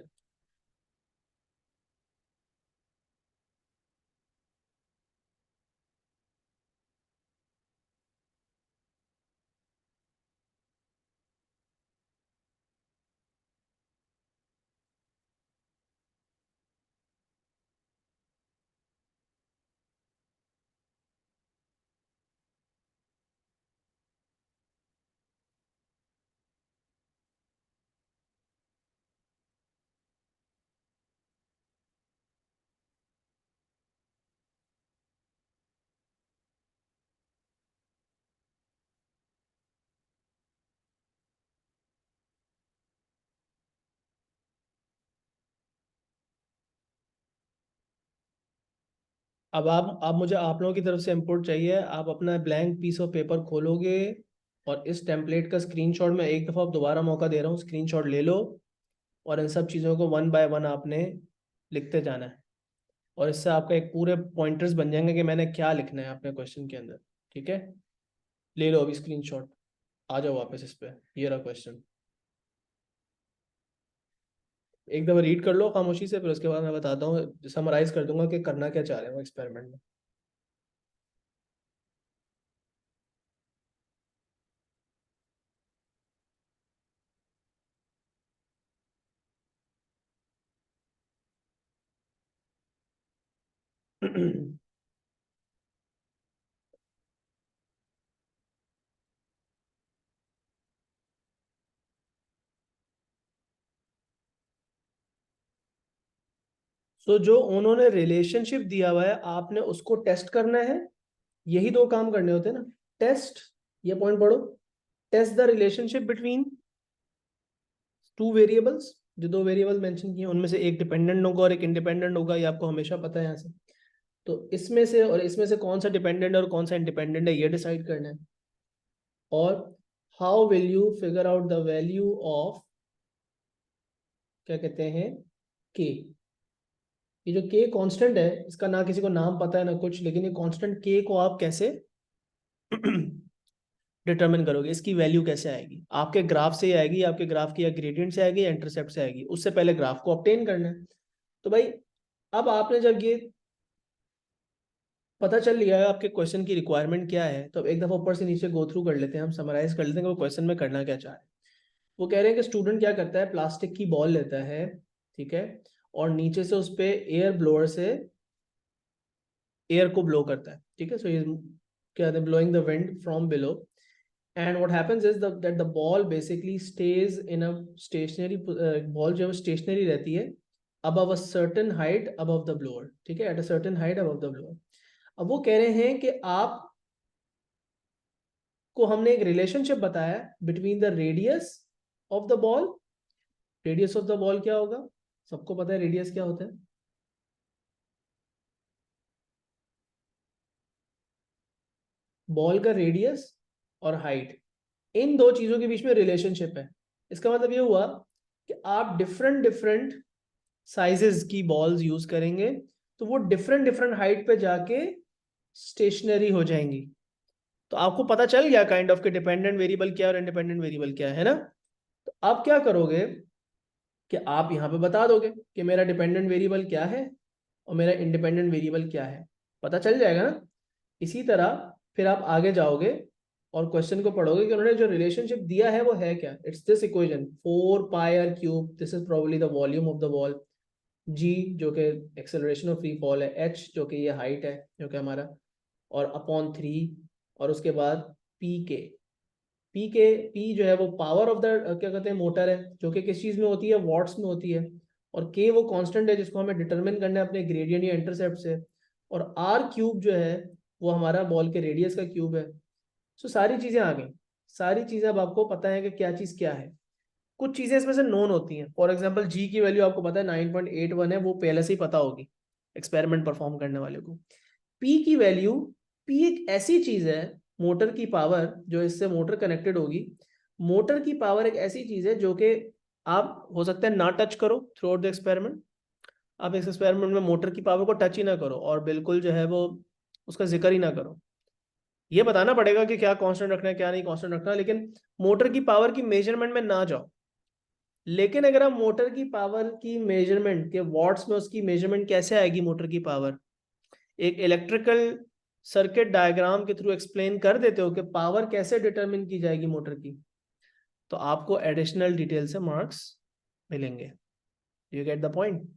अब आप मुझे आप लोगों की तरफ से इनपुट चाहिए। आप अपना ब्लैंक पीस ऑफ पेपर खोलोगे और इस टेम्पलेट का स्क्रीनशॉट, मैं एक दफ़ा दोबारा मौका दे रहा हूँ, स्क्रीनशॉट ले लो और इन सब चीज़ों को 1 बाय 1 आपने लिखते जाना है, और इससे आपका एक पूरे पॉइंटर्स बन जाएंगे कि मैंने क्या लिखना है अपने क्वेश्चन के अंदर। ठीक है, ले लो अभी स्क्रीनशॉट, आ जाओ वापस इस पे, ये रहा क्वेश्चन। एक दफ़ा रीड कर लो खामोशी से, फिर उसके बाद मैं बताता हूँ, समराइज कर दूंगा कि करना क्या चाह रहे हैं वो एक्सपेरिमेंट में। सो जो उन्होंने रिलेशनशिप दिया हुआ है आपने उसको टेस्ट करना है, यही 2 काम करने होते हैं ना। टेस्ट, ये पॉइंट पढ़ो, test the relationship between 2 variables. जो 2 वेरिएबल मेंशन किए उनमें से एक डिपेंडेंट होगा और एक इंडिपेंडेंट होगा, ये आपको हमेशा पता है यहाँ से। तो इसमें से और इसमें से कौन सा डिपेंडेंट और कौन सा इंडिपेंडेंट है ये डिसाइड करना है। और how will you figure out the value of, क्या कहते हैं, के। ये जो के कांस्टेंट है इसका ना किसी को नाम पता है ना कुछ, लेकिन ये कांस्टेंट के को आप कैसे डिटरमिन करोगे, इसकी वैल्यू कैसे आएगी? आपके ग्राफ से ही आएगी, आपके ग्राफ की या ग्रेडियंट से आएगी या इंटरसेप्ट से आएगी, उससे पहले ग्राफ को ऑब्टेन करना है। तो भाई अब आपने जब ये पता चल लिया है आपके क्वेश्चन की रिक्वायरमेंट क्या है, तो अब एक दफा ऊपर से नीचे गो थ्रू कर लेते हैं, हम समराइज कर लेते हैं कि वो क्वेश्चन में करना क्या चाह रहे हैं। वो कह रहे हैं कि स्टूडेंट क्या करता है, प्लास्टिक की बॉल लेता है, ठीक है, और नीचे से उस पर एयर ब्लोअर से एयर को ब्लो करता है, ठीक है। सो ये क्या है, blowing the wind from below, and what happens is that the ball basically stays in a stationary, ball जो है स्टेशनरी रहती है above a certain height above the blower, ठीक है, at a certain height above the blower। अब वो कह रहे हैं कि आप को हमने एक रिलेशनशिप बताया between the radius of the ball. Radius of the ball क्या होगा, सबको पता है रेडियस क्या होता है, बॉल का रेडियस और हाइट, इन दो चीजों के बीच में रिलेशनशिप है। इसका मतलब ये हुआ कि आप डिफरेंट डिफरेंट साइजेस की बॉल्स यूज करेंगे तो वो डिफरेंट डिफरेंट हाइट पे जाके स्टेशनरी हो जाएंगी। तो आपको पता चल गया काइंड ऑफ कि डिपेंडेंट वेरिएबल क्या है और इंडिपेंडेंट वेरिएबल क्या है ना। तो आप क्या करोगे कि आप यहाँ पे बता दोगे कि मेरा डिपेंडेंट वेरिएबल क्या है और मेरा इंडिपेंडेंट वेरिएबल क्या है, पता चल जाएगा ना। इसी तरह फिर आप आगे जाओगे और क्वेश्चन को पढ़ोगे कि उन्होंने जो रिलेशनशिप दिया है वो है क्या। It's this equation 4πr⁵, this is probably the volume of the ball, g जो कि एक्सेलरेशन ऑफ फ्री फॉल है, एच जो कि ये हाइट है जो कि हमारा, और अपॉन 3, और उसके बाद पी जो है वो पावर ऑफ द क्या कहते हैं मोटर है, जो कि किस चीज में होती है, वॉट्स में होती है। और के वो कांस्टेंट है जिसको हमें डिटरमिन करना है अपने ग्रेडियंट या इंटरसेप्ट से। और आर क्यूब जो है वो हमारा बॉल के रेडियस का क्यूब है। सो सारी चीजें आ गई, सारी चीजें अब आपको पता है कि क्या चीज क्या है। कुछ चीजें इसमें से नोन होती हैं, फॉर एग्जाम्पल जी की वैल्यू आपको पता है 9.81 है, वो पहले से ही पता होगी एक्सपेरिमेंट परफॉर्म करने वाले को। पी की वैल्यू, पी एक ऐसी चीज है, मोटर की पावर जो इससे मोटर कनेक्टेड होगी, मोटर की पावर एक ऐसी चीज है जो कि आप हो सकता है ना टच करो थ्रू आउट द एक्सपेरिमेंट। आप इस एक्सपेरिमेंट में मोटर की पावर को टच ही ना करो और बिल्कुल जो है वो उसका जिक्र ही ना करो। ये बताना पड़ेगा कि क्या कांस्टेंट रखना है क्या नहीं कांस्टेंट रखना, लेकिन मोटर की पावर की मेजरमेंट में ना जाओ। लेकिन अगर आप मोटर की पावर की मेजरमेंट के वॉट्स में उसकी मेजरमेंट कैसे आएगी मोटर की पावर, एक इलेक्ट्रिकल सर्किट डायग्राम के थ्रू एक्सप्लेन कर देते हो कि पावर कैसे डिटरमिन की जाएगी मोटर की, तो आपको एडिशनल डिटेल से मार्क्स मिलेंगे। You get the point.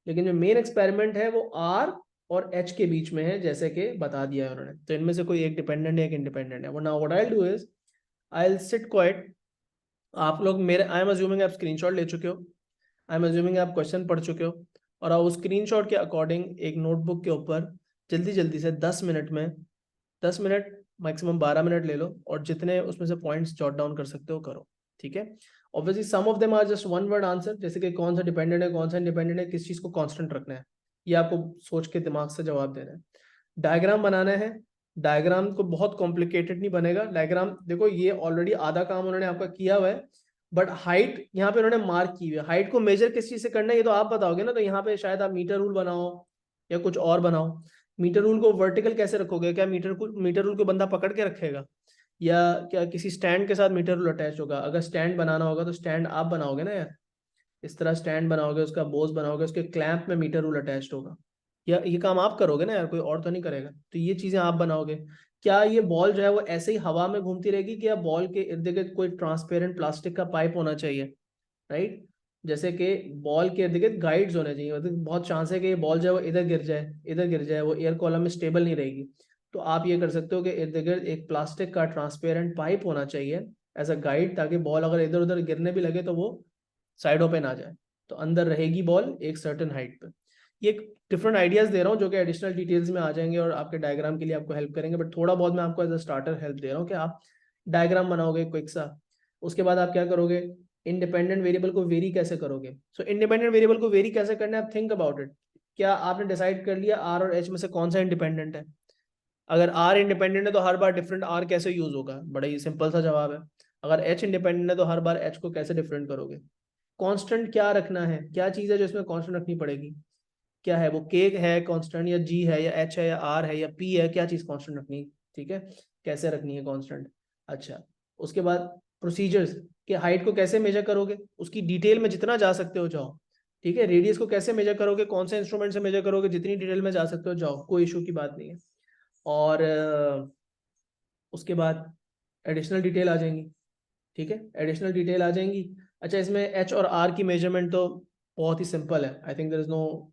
लेकिन जो मेन एक्सपेरिमेंट है वो आर और एच के बीच में है, जैसे कि बता दिया है उन्होंने। तो इनमें से कोई एक डिपेंडेंट है एक इंडिपेंडेंट है। वो now what I will do is I will sit quite. आप लोग मेरे, आई एम अज्यूमिंग आप स्क्रीनशॉट ले चुके हो, आई एम अज्यूमिंग आप क्वेश्चन पढ़ चुके हो, और आप उस स्क्रीनशॉट के अकॉर्डिंग एक नोटबुक के ऊपर जल्दी जल्दी से 10 मिनट में, 10 मिनट मैक्सिमम 12 मिनट ले लो और जितने उसमें से पॉइंट्स जॉट डाउन कर सकते हो करो, ठीक है। Obviously some of them are just one word answer, जैसे कि कौन सा डिपेंडेंट है कौन सा इंडिपेंडेंट है, किस चीज को कांस्टेंट रखना है, ये आपको सोच के दिमाग से जवाब देना है। डायग्राम बनाना है, डायग्राम को बहुत कॉम्प्लिकेटेड नहीं बनेगा। डायग्राम देखो ये ऑलरेडी आधा काम उन्होंने आपका किया हुआ है, बट हाइट यहाँ पे उन्होंने मार्क की हुई है। हाइट को मेजर किस चीज से करना है ये तो आप बताओगे ना, तो यहाँ पे शायद आप मीटर रूल बनाओ या कुछ और बनाओ। मीटर रूल को वर्टिकल कैसे रखोगे, क्या मीटर रूल को बंदा पकड़ के रखेगा या क्या किसी स्टैंड के साथ मीटर रूल अटैच होगा? अगर स्टैंड बनाना होगा तो स्टैंड आप बनाओगे ना यार, इस तरह स्टैंड बनाओगे, उसका बोस बनाओगे, उसके क्लैंप में मीटर रूल अटैच्ड होगा, या ये काम आप करोगे ना यार, कोई और तो नहीं करेगा। तो ये चीजें आप बनाओगे। क्या ये बॉल जो है वो ऐसे ही हवा में घूमती रहेगी, कि या बॉल के इर्द गिर्द कोई ट्रांसपेरेंट प्लास्टिक का पाइप होना चाहिए, राइट? जैसे कि बॉल के इर्द गिर्द गाइड्स होने चाहिए, मतलब बहुत चांस है कि ये बॉल जो है वो इधर गिर जाए इधर गिर जाए, वो एयर कॉलम में स्टेबल नहीं रहेगी। तो आप ये कर सकते हो कि इर्द गिर्द एक प्लास्टिक का ट्रांसपेरेंट पाइप होना चाहिए एज अ गाइड, ताकि बॉल अगर इधर उधर गिरने भी लगे तो वो साइडों पे ना जाए, तो अंदर रहेगी बॉल एक सर्टेन हाइट पे। ये डिफरेंट आइडियाज दे रहा हूँ जो कि एडिशनल डिटेल्स में आ जाएंगे और आपके डायग्राम के लिए आपको हेल्प करेंगे, बट थोड़ा बहुत मैं आपको एज अ स्टार्टर हेल्प दे रहा हूँ कि आप डायग्राम बनाओगे क्विक सा। उसके बाद आप क्या करोगे, इंडिपेंडेंट वेरिएबल को वेरी कैसे करोगे। सो इंडिपेंडेंट वेरिएबल को वेरी कैसे करना है, आप थिंक अबाउट इट। क्या आपने डिसाइड कर लिया आर और एच में से कौन सा इंडिपेंडेंट है? अगर आर इंडिपेंडेंट है तो हर बार डिफरेंट आर कैसे यूज होगा? बड़ा ही सिंपल सा जवाब है। अगर एच इंडिपेंडेंट है तो हर बार एच को कैसे डिफरेंट करोगे? कांस्टेंट क्या रखना है, क्या चीज है जो इसमें कांस्टेंट रखनी पड़ेगी? क्या है वो? के है कांस्टेंट, या जी है, या एच है, या आर है, या पी है? क्या चीज कांस्टेंट रखनी है? ठीक है, कैसे रखनी है कांस्टेंट? अच्छा, उसके बाद प्रोसीजर्स कि हाइट को कैसे मेजर करोगे, उसकी डिटेल में जितना जा सकते हो जाओ। ठीक है, रेडियस को कैसे मेजर करोगे, कौन से इंस्ट्रूमेंट से मेजर करोगे, जितनी डिटेल में जा सकते हो जाओ, कोई इशू की बात नहीं है। और उसके बाद एडिशनल डिटेल आ जाएंगी। ठीक है, एडिशनल डिटेल आ जाएंगी। अच्छा, इसमें एच और आर की मेजरमेंट तो बहुत ही सिंपल है। I think there is no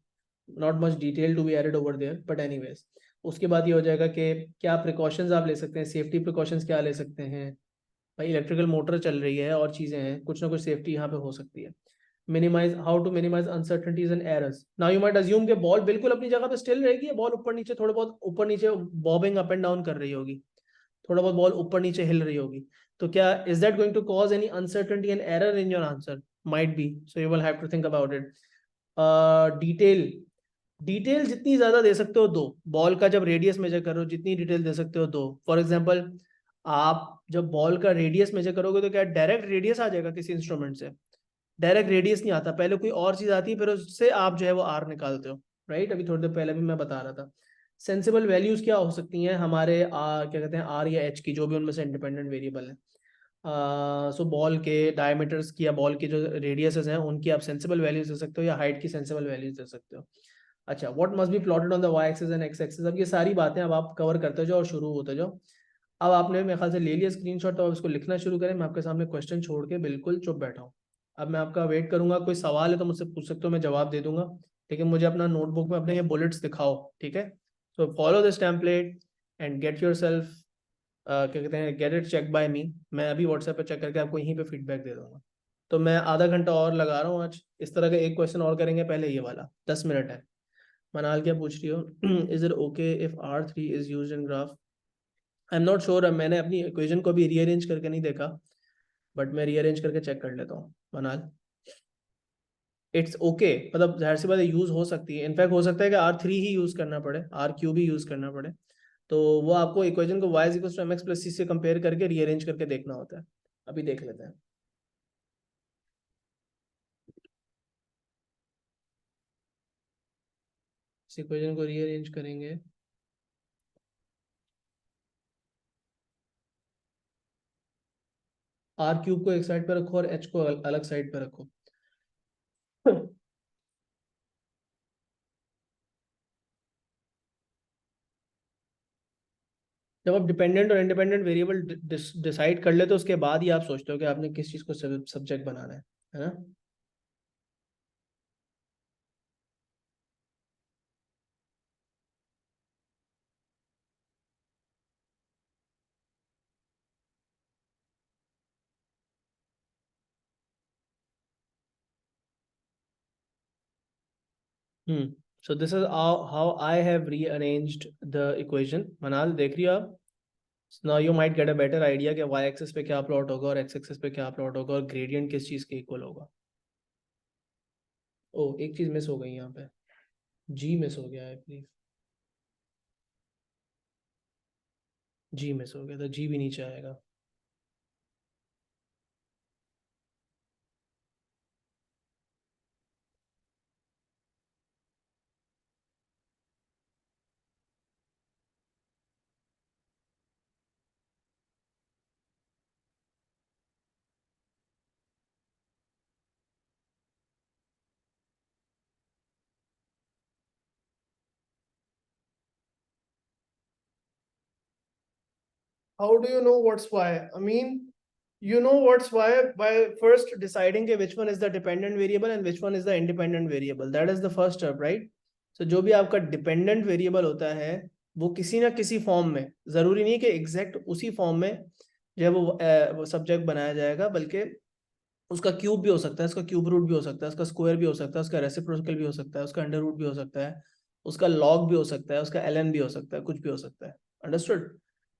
not much detail to be added over there, but anyways उसके बाद ये हो जाएगा कि क्या प्रिकॉशंस आप ले सकते हैं, सेफ्टी प्रिकॉशंस क्या ले सकते हैं। भाई इलेक्ट्रिकल मोटर चल रही है और चीज़ें हैं, कुछ ना कुछ सेफ्टी यहाँ पे हो सकती है। Minimise, how to minimise uncertainties and errors. Now you might assume कि बॉल बिल्कुल अपनी जगह पे स्टिल रहेगी, बॉल ऊपर नीचे, थोड़ा बहुत ऊपर नीचे बॉबिंग अप एंड डाउन कर रही होगी, थोड़ा बहुत बॉल ऊपर नीचे हिल रही होगी। तो क्या is that going to cause any uncertainty and error in your answer? Might be, so you will have to think about it. Detail, detail जितनी ज्यादा दे सकते हो दो। बॉल का जब रेडियस मेजर करो जितनी डिटेल दे सकते हो दो। फॉर एग्जांपल, आप जब बॉल का रेडियस मेजर करोगे तो क्या डायरेक्ट रेडियस आ जाएगा किसी इंस्ट्रूमेंट से? डायरेक्ट रेडियस नहीं आता, पहले कोई और चीज आती है, फिर उससे आप जो है वो आर निकालते हो। राइट, अभी थोड़ी देर पहले भी मैं बता रहा था। सेंसिबल वैल्यूज क्या हो सकती हैं हमारे क्या कहते हैं, आर या एच की, जो भी उनमें से इंडिपेंडेंट वेरिएबल है। सो बॉल के डायमीटर्स की या बॉल के जो रेडियसेस हैं उनकी आप सेंसिबल वैल्यूज दे सकते हो, या हाइट की सेंसिबल वैल्यूज दे सकते हो। अच्छा, what must be plotted on the y axis and x axis. अब ये सारी बातें अब आप कवर करते जाओ और शुरू होते जाओ। अब आपने मेरे ख्याल से ले लिया स्क्रीनशॉट, तो अब इसको लिखना शुरू करें। मैं आपके सामने क्वेश्चन छोड़ के बिल्कुल चुप बैठा हूँ। अब मैं आपका वेट करूंगा, कोई सवाल है तो मुझसे पूछ सकते हो, मैं जवाब दे दूंगा। लेकिन मुझे अपना नोटबुक में अपने ये बुलेट्स दिखाओ, ठीक है? So follow this template and get your self, क्या कहते हैं, गेट इट चेक बाय मी। मैं अभी व्हाट्सएप पे चेक करके आपको यहीं पे फीडबैक दे दूंगा। तो मैं आधा घंटा और लगा रहा हूँ आज, इस तरह का एक क्वेश्चन और करेंगे, पहले ये वाला 10 मिनट है। मनाल क्या पूछ रही हो? Is it okay if R3 is used in graph? I am not sure, मैंने अपनी इक्वेशन को भी रीअरेंज करके नहीं देखा, बट मैं रीअरेंज करके चेक कर लेता हूँ मनाल। इट्स ओके मतलब जाहिर सी बात है यूज हो सकती है, इनफैक्ट हो सकता है कि R3 ही यूज करना पड़े, R क्यूब ही यूज करना पड़े। तो वो आपको इक्वेशन को y equals to mx plus c से कंपेयर करके रीअरेंज करके देखना होता है। अभी देख लेते हैं। इस इक्वेशन को रीअरेंज करेंगे। R क्यूब को एक साइड पर रखो और h को अलग साइड पर रखो। जब आप डिपेंडेंट और इंडिपेंडेंट वेरिएबल डिसाइड कर ले तो उसके बाद ही आप सोचते हो कि आपने किस चीज को सब्जेक्ट बनाना है ना? So this is how I have rearranged the equation. मनाल देख रही हो आप? So now you might get a better idea कि y एक्सिस पे क्या प्लॉट होगा और x एक्सिस पे क्या प्लॉट होगा और ग्रेडियंट किस चीज के इक्वल होगा। ओ, एक चीज मिस हो गई यहाँ पे, g मिस हो गया है प्लीज। g मिस हो गया तो g भी नीचे आएगा। How do you know what's why? I mean, you know what's why by first deciding कि which one is the dependent variable and which one is the independent variable. That is the first step, right? So जो भी आपका dependent variable होता है वो किसी ना किसी फॉर्म में, जरूरी नहीं कि एग्जैक्ट उसी फॉर्म में जो है वो सब्जेक्ट बनाया जाएगा, बल्कि उसका क्यूब भी हो सकता है, उसका क्यूब रूट भी हो सकता है, उसका स्क्वायर भी हो सकता है, उसका रेसिप्रोकल भी हो सकता है, उसका अंडर रूट भी हो सकता है, उसका लॉग भी हो सकता है, उसका ln भी हो सकता है, कुछ भी हो सकता है। अंडरस्टूड?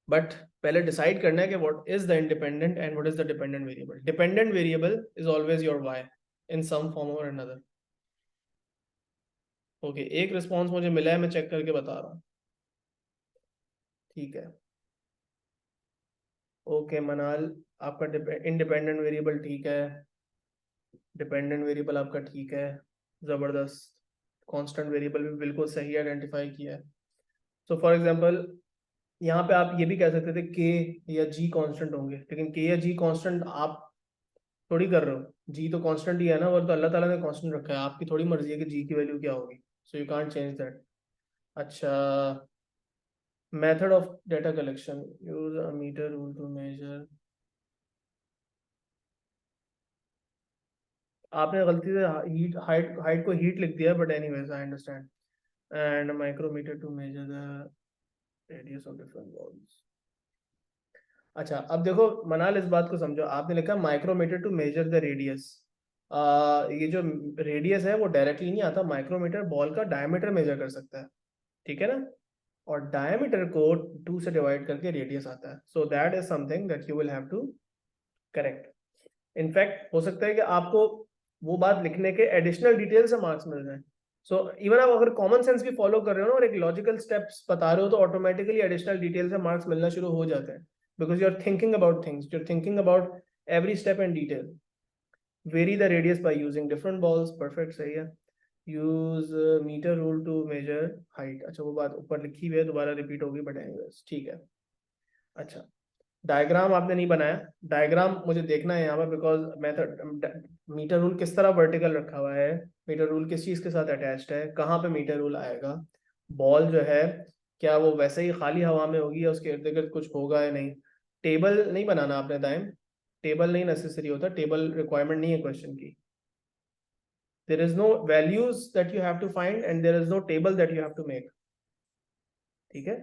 बट पहले डिसाइड करना है कि what is the independent and what is the dependent variable. Dependent variable is always your y in some form or another. Okay, एक रिस्पॉन्स मुझे मिला है, मैं चेक करके बता रहा हूँ। ठीक है, ओके मनाल, आपका इंडिपेंडेंट वेरिएबल ठीक है, डिपेंडेंट वेरिएबल आपका ठीक है, जबरदस्त। कांस्टेंट वेरिएबल भी बिल्कुल सही आइडेंटिफाई किया है। सो फॉर एग्जांपल यहाँ पे आप ये भी कह सकते थे के या जी कांस्टेंट होंगे, लेकिन के या जी कांस्टेंट आप थोड़ी कर रहे हो, जी तो कांस्टेंट ही है ना, वो तो अल्लाह ताला ने कांस्टेंट रखा है, आपकी थोड़ी मर्जी है कि जी की वैल्यू क्या होगी। So you can't change that. अच्छा, method of data collection, use a metre rule to measure. आपने गलती से हीट हाइट हाइट को हीट लिख दिया, but anyways I understand. And micrometer to measure the radius of different balls. अच्छा, अब देखो मनाल, इस बात को समझो, आपने लिखा micrometer to measure the radius. ये जो रेडियस है वो डायरेक्टली नहीं आता, माइक्रोमीटर बॉल का डायमीटर मेजर कर सकता है, ठीक है ना, और डायमीटर को 2 से डिवाइड करके रेडियस आता है। So that is something that you will have to correct. In fact हो सकता है कि आपको वो बात लिखने के एडिशनल डिटेल से मार्क्स मिल जाए। सो इवन आप अगर कॉमन सेंस भी फॉलो कर रहे हो ना और एक लॉजिकल स्टेप्स बता रहे हो, तो ऑटोमेटिकली एडिशनल डिटेल से मार्क्स मिलना शुरू हो जाते हैं, because you are thinking about things, you are thinking about every step in detail. Very the radius by using different balls, perfect, सही है। Use meter rule to measure height, अच्छा वो बात ऊपर लिखी हुई है, दोबारा रिपीट होगी, बट एनीवेज ठीक है। अच्छा, डायग्राम आपने नहीं बनाया, डायग्राम मुझे देखना है यहाँ पर, बिकॉज मेथड मीटर रूल किस तरह वर्टिकल रखा हुआ है, मीटर रूल किस चीज के साथ अटैच्ड है, कहाँ पे मीटर रूल आएगा, बॉल जो है क्या वो वैसे ही खाली हवा में होगी या उसके इर्द गिर्द कुछ होगा या नहीं। टेबल नहीं बनाना आपने टाइम, टेबल नहीं नेसेसरी होता, टेबल रिक्वायरमेंट नहीं है क्वेश्चन की। There is no values that you have to find and there is no table that you have to make, ठीक है।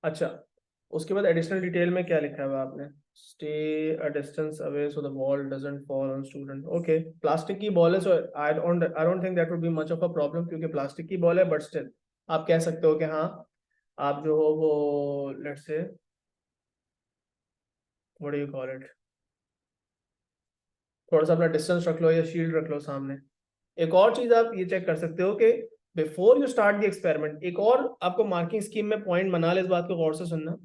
अच्छा, उसके बाद एडिशनल डिटेल में क्या लिखा है आपने, stay a distance away so the ball doesn't fall on student. Okay, plastic की बॉल है, so I don't think that would be much of a problem, क्योंकि प्लास्टिक की बॉल है, बट स्टिल आप कह सकते हो कि हाँ, आप जो हो वो let's say what do you call it, थोड़ा सा अपना डिस्टेंस रख लो या शील्ड रख लो सामने। एक और चीज आप ये चेक कर सकते हो कि before you start the experiment, एक और आपको मार्किंग स्कीम में पॉइंट बना ले, इस बात को गौर से सुनना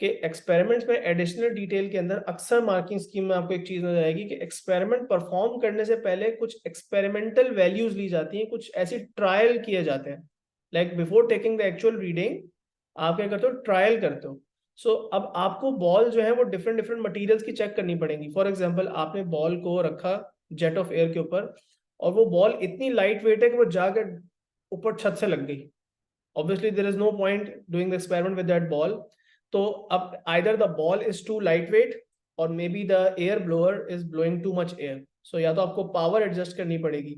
कि एक्सपेरिमेंट्स में एडिशनल डिटेल के अंदर अक्सर मार्किंग स्कीम में आपको एक चीज नजर आएगी कि एक्सपेरिमेंट परफॉर्म करने से पहले कुछ एक्सपेरिमेंटल वैल्यूज ली जाती हैं, कुछ ऐसी ट्रायल किए जाते हैं, like before taking the actual reading आप क्या करते हो, ट्रायल करते हो। सो अब आपको बॉल जो है वो डिफरेंट डिफरेंट मटेरियल्स की चेक करनी पड़ेगी। फॉर एग्जाम्पल आपने बॉल को रखा जेट ऑफ एयर के ऊपर, और वो बॉल इतनी लाइट वेट है कि वो जाकर ऊपर छत से लग गई, obviously there is no point doing the experiment with that ball. तो अब either the ball is too lightweight or maybe the air blower is blowing too much air, so या तो आपको पावर एडजस्ट करनी पड़ेगी,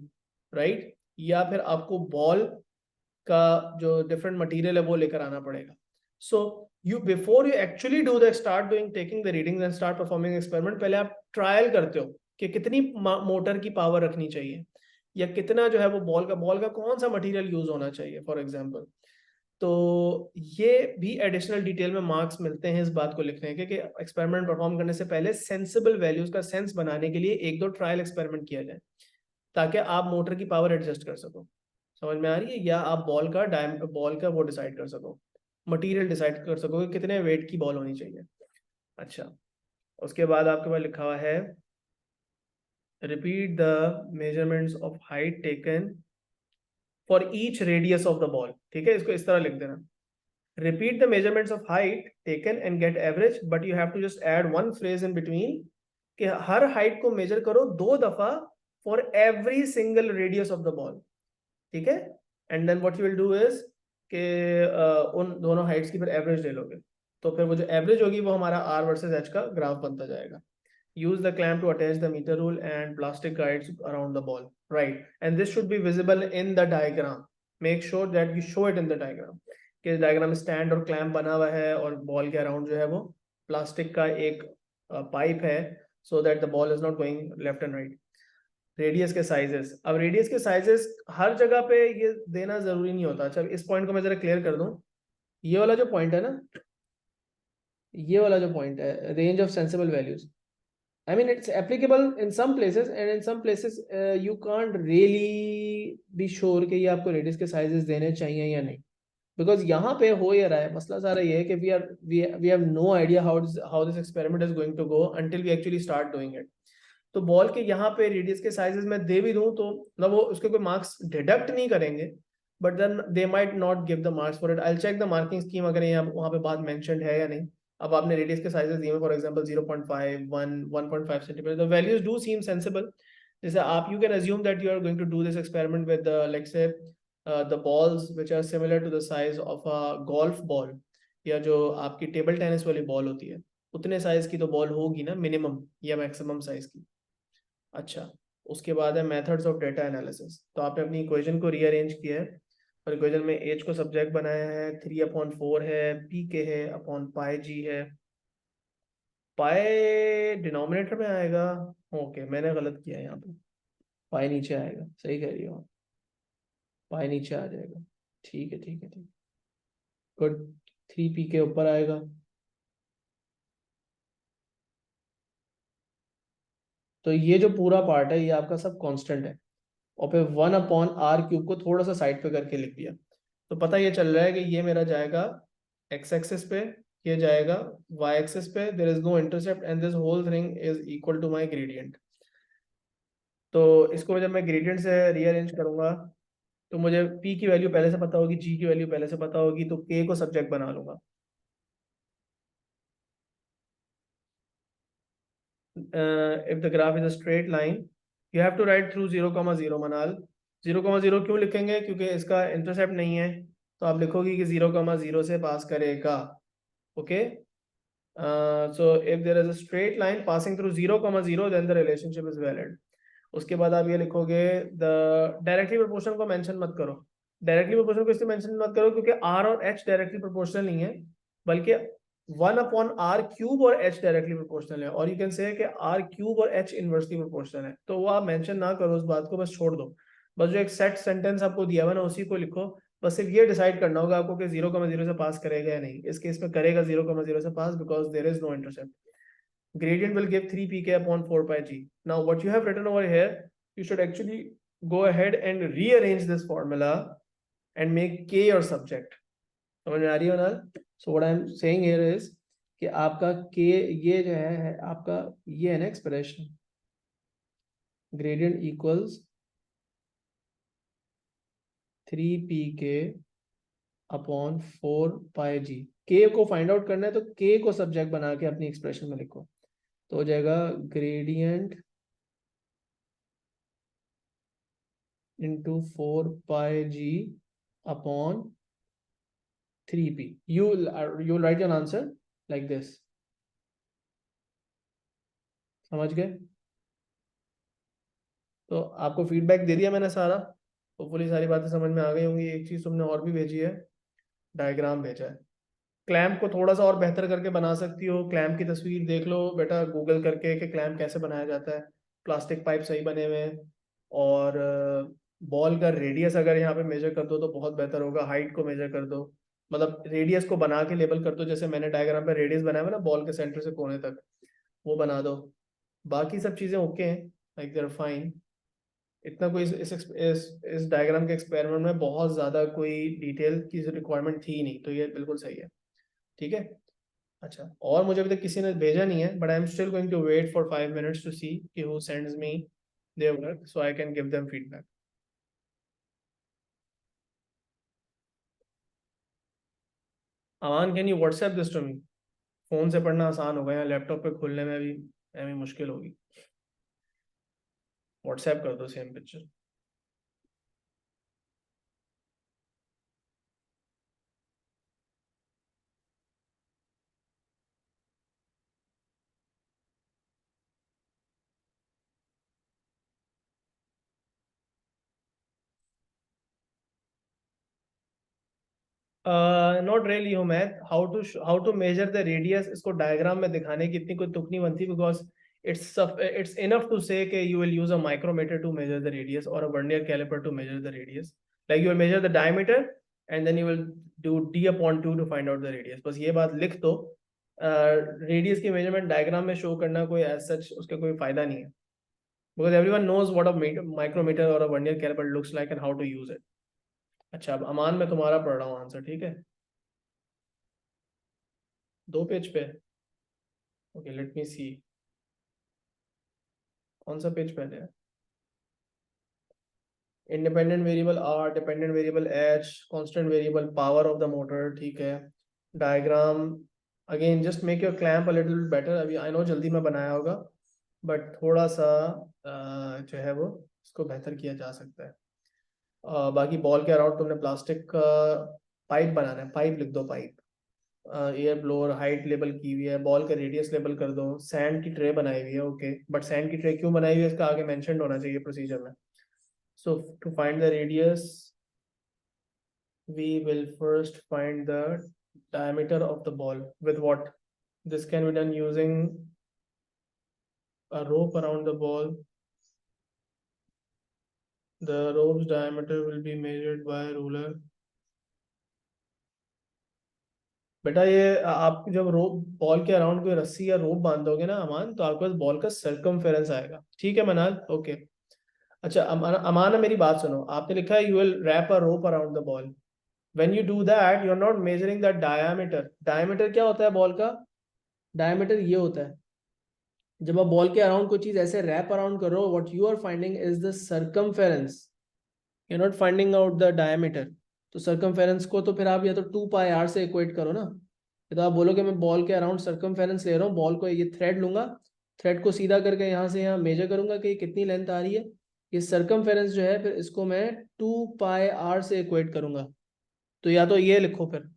राइट, या फिर आपको बॉल का जो डिफरेंट मटेरियल है वो लेकर आना पड़ेगा। So you before you actually do the start doing taking the readings and start performing experiment, पहले आप ट्रायल करते हो कि कितनी मोटर की पावर रखनी चाहिए, या कितना जो है वो बॉल का कौन सा मटेरियल यूज होना चाहिए फॉर एग्जांपल। तो ये भी एडिशनल डिटेल में मार्क्स मिलते हैं इस बात को लिखने के कि एक्सपेरिमेंट परफॉर्म करने से पहले सेंसिबल वैल्यूज का सेंस बनाने के लिए एक दो ट्रायल एक्सपेरिमेंट किया जाए, ताकि आप मोटर की पावर एडजस्ट कर सको। समझ में आ रही है, या आप बॉल का वो डिसाइड कर सको, मटेरियल डिसाइड कर सको कि कितने वेट की बॉल होनी चाहिए। अच्छा, उसके बाद आपके पास लिखा हुआ है repeat the measurements of height taken for each radius of the ball, ठीक है, इसको इस तरह लिख देना, repeat the measurements of height taken and get average, but you have to just add one phrase in between कि हर height को major करो 2 दफा for every single radius of the ball, ठीक है। and then what you will do is कि उन दोनों Heights की फिर एवरेज ले लोगे, तो फिर वो जो एवरेज होगी वो हमारा r वर्सेस h का ग्राफ बनता जाएगा। use the clamp to attach the meter rule and plastic guides around the ball, right, and this should be visible in the diagram, make sure that you show it in the diagram कि diagram में stand और clamp बना हुआ है और ball के around जो है वो प्लास्टिक का एक पाइप है, so that the ball is not going left and right. Radius के साइजेस, अब रेडियस के साइजेस हर जगह पे ये देना जरूरी नहीं होता। अच्छा, इस पॉइंट को मैं जरा क्लियर कर दूं, ये वाला जो पॉइंट है ना, ये वाला जो पॉइंट है range of sensible values, I mean, it's applicable in some places, and in some places you can't really be sure कि ये आपको रेडियस के साइजेस देने चाहिए या नहीं, बिकॉज यहाँ पे हो ये रहा है, मसला सारा ये है कि we have no idea how this experiment is going to go until we actually start doing it. तो बॉल के यहाँ पे रेडियस के साइजेस में दे भी दूं तो मतलब वो उसके कोई मार्क्स डिडक्ट नहीं करेंगे, but then they might not give the marks for it. I check the marking scheme अगर ये वहाँ पे बात मेंशन्ड है या नहीं। अब आपने रेडियस के साइजेस दिए for example 0.5 1 1.5 centimetre, the values do seem sensible. जैसे आप you can assume that you are going to do this experiment with let's say the balls which are similar to the size of a golf ball, या जो आपकी table tennis वाली ball होती है उतने size की तो बॉल होगी ना मिनिमम या मैक्सिमम साइज की। अच्छा, उसके बाद है मेथड्स ऑफ डेटा एनालिसिस। तो आपने अपनी इक्वेशन को रीअरेंज किया है और इक्वेशन में एच को सब्जेक्ट बनाया है, 3/4 है, पी के है अपॉन पाई जी है। पाई डिनोमिनेटर में आएगा, ओके मैंने गलत किया है यहाँ पे, पाई नीचे आएगा, सही कह रही हो आप, पाई नीचे आ जाएगा, ठीक है ठीक है ठीक है, गुड। 3p के ऊपर आएगा, तो ये जो पूरा पार्ट है ये आपका सब कांस्टेंट है, और फिर 1/r³ को थोड़ा सा साइड पे करके लिख दिया। तो पता ये चल रहा है कि ये मेरा जाएगा x एक्सिस पे, ये जाएगा y एक्सिस पे, there is no intercept and this whole thing is equal to my gradient. तो इसको जब मैं ग्रेडियंट से रीअरेंज करूंगा तो मुझे p की वैल्यू पहले से पता होगी, g की वैल्यू पहले से पता होगी, तो k को सब्जेक्ट बना लूंगा। If the graph is a straight line, you have to write through 0,0 मनाल। 0,0 क्यों लिखेंगे? क्योंकि इसका इंटरसेप्ट नहीं है, तो आप लिखोगे कि 0,0 से पास करेगा। Okay, so if there is a straight line passing through 0,0 then the relationship is valid। उसके बाद आप ये लिखोगे द डायरेक्टली प्रोपोर्शनल को मेंशन मत करो। डायरेक्टली प्रोपोर्शनल को इसलिए मेंशन मत करो क्योंकि r और h डायरेक्टली प्रोपोर्शनल नहीं है, बल्कि 1/r³ और h डायरेक्टली प्रोपोर्शनल है, और यू कैन से कि r³ और h इनवर्सली प्रोपोर्शनल है। तो वो आप मेंशन ना करो उस बात को, बस छोड़ दो। बस जो एक सेट सेंटेंस आपको दिया हुआ ना उसी को लिखो। बस सिर्फ ये डिसाइड करना होगा आपको कि 0,0 से पास करेगा या नहीं। इस केस में करेगा 0,0 से pass because there is no intercept. Gradient will give 3pk upon 4 pi g. Now what you have written over here, you should actually go ahead and rearrange this formula and make k your subject. समझ में आ रही है ना? So what I am saying here is कि आपका k ये जो है आपका ये है ना expression, gradient equals 3pk upon 4 pi g। k को फाइंड आउट करना है तो k को सब्जेक्ट बना के अपनी एक्सप्रेशन में लिखो, तो हो जाएगा gradient into 4 pi g upon 3p। You'll write your answer like this। समझ गए? तो आपको फीडबैक दे दिया मैंने सारा, होपफुली सारी बातें समझ में आ गई होंगी। एक चीज तुमने और भी भेजी है, डायग्राम भेजा है। क्लैंप को थोड़ा सा और बेहतर करके बना सकती हो। क्लैंप की तस्वीर देख लो बेटा गूगल करके कि क्लैंप कैसे बनाया जाता है। प्लास्टिक पाइप सही बने हुए हैं, और बॉल का रेडियस अगर यहाँ पे मेजर कर दो तो बहुत बेहतर होगा। हाइट को मेजर कर दो, मतलब रेडियस को बना के लेबल कर दो, जैसे मैंने डायग्राम पे रेडियस बनाया हुआ ना बॉल के सेंटर से कोने तक, वो बना दो। बाकी सब चीज़ें ओके हैं, लाइक देयर फाइन। इतना कोई इस डायग्राम के एक्सपेरिमेंट में बहुत ज़्यादा कोई डिटेल की रिक्वायरमेंट थी नहीं, तो ये बिल्कुल सही है। ठीक है, अच्छा। और मुझे अभी तक किसी ने भेजा नहीं है, but I am still going to wait for 5 minutes to see कि who sends me there work so I can give them feedback. Aman can you WhatsApp this to me? Phone से पढ़ना आसान होगा, यहाँ लैपटॉप पे खोलने में भी हमें मुश्किल होगी। व्हाट्सएप कर दो सेम पिक्चर। नॉट रियली हो math, how to measure the radius, इसको डायग्राम में दिखाने की इतनी कोई तुक नहीं बनती, because it's enough to say that you will use a micrometer to measure the radius और a vernier caliper to measure the radius. Like you will measure the diameter and then you will do d/2 to find out the radius. बस ये बात लिख दो। Radius की measurement diagram में show करना कोई एज सच उसका कोई फायदा नहीं है। because everyone knows what a micrometer or a vernier caliper looks like and how to use it. अच्छा, अब अमान मैं तुम्हारा पढ़ रहा हूँ आंसर, ठीक है? 2 पेज पे, ओके लेट मी सी, कौन सा पेज पहले है? Independent variable R, dependent variable H, constant variable power of the motor, ठीक है? Diagram, again just make your clamp a little better. अभी आई नो जल्दी में बनाया होगा, बट थोड़ा सा जो है वो इसको बेहतर किया जा सकता है। बाकी बॉल के अराउंड तुमने प्लास्टिक का पाइप बनाना है, पाइप लिख दो, pipe. Air blower, height label की हुई है, बॉल का रेडियस लेबल कर दो, सैंड की ट्रे बनाई हुई है, ओके, बट सैंड की ट्रे क्यों बनाई हुई है इसका आगे मेंशन होना चाहिए प्रोसीजर में। So to find the radius we will first find the diameter of the ball with what? This can be done using a rope around the ball. The rope's diameter will be measured by a ruler. बेटा ये आप जब रोप ball के around कोई रस्सी या रोप बांधोगे ना अमान, तो आपके पास बॉल का सर्कमफेरेंस आएगा, ठीक है मनाल? ओके। अच्छा अमान मेरी बात सुनो, आपने लिखा है you will wrap a rope around the ball. When you do that you are not measuring the diameter. Diameter क्या होता है बॉल का? डायमीटर ये होता है, जब आप बॉल के अराउंड कोई चीज ऐसे रैप अराउंड करो, what you are finding is the circumference, you are not finding out the diameter. तो सर्कमफेरेंस को तो फिर आप या तो 2πr से इक्वेट करो ना। तो आप बोलोगे मैं बॉल के अराउंड सर्कमफेरेंस ले रहा हूँ, बॉल को ये थ्रेड लूंगा, थ्रेड को सीधा करके यहाँ से यहाँ मेजर करूंगा कि कितनी लेंथ आ रही है, ये सर्कमफेरेंस जो है, फिर इसको मैं 2πr से इक्वेट करूंगा। तो या तो ये लिखो फिर,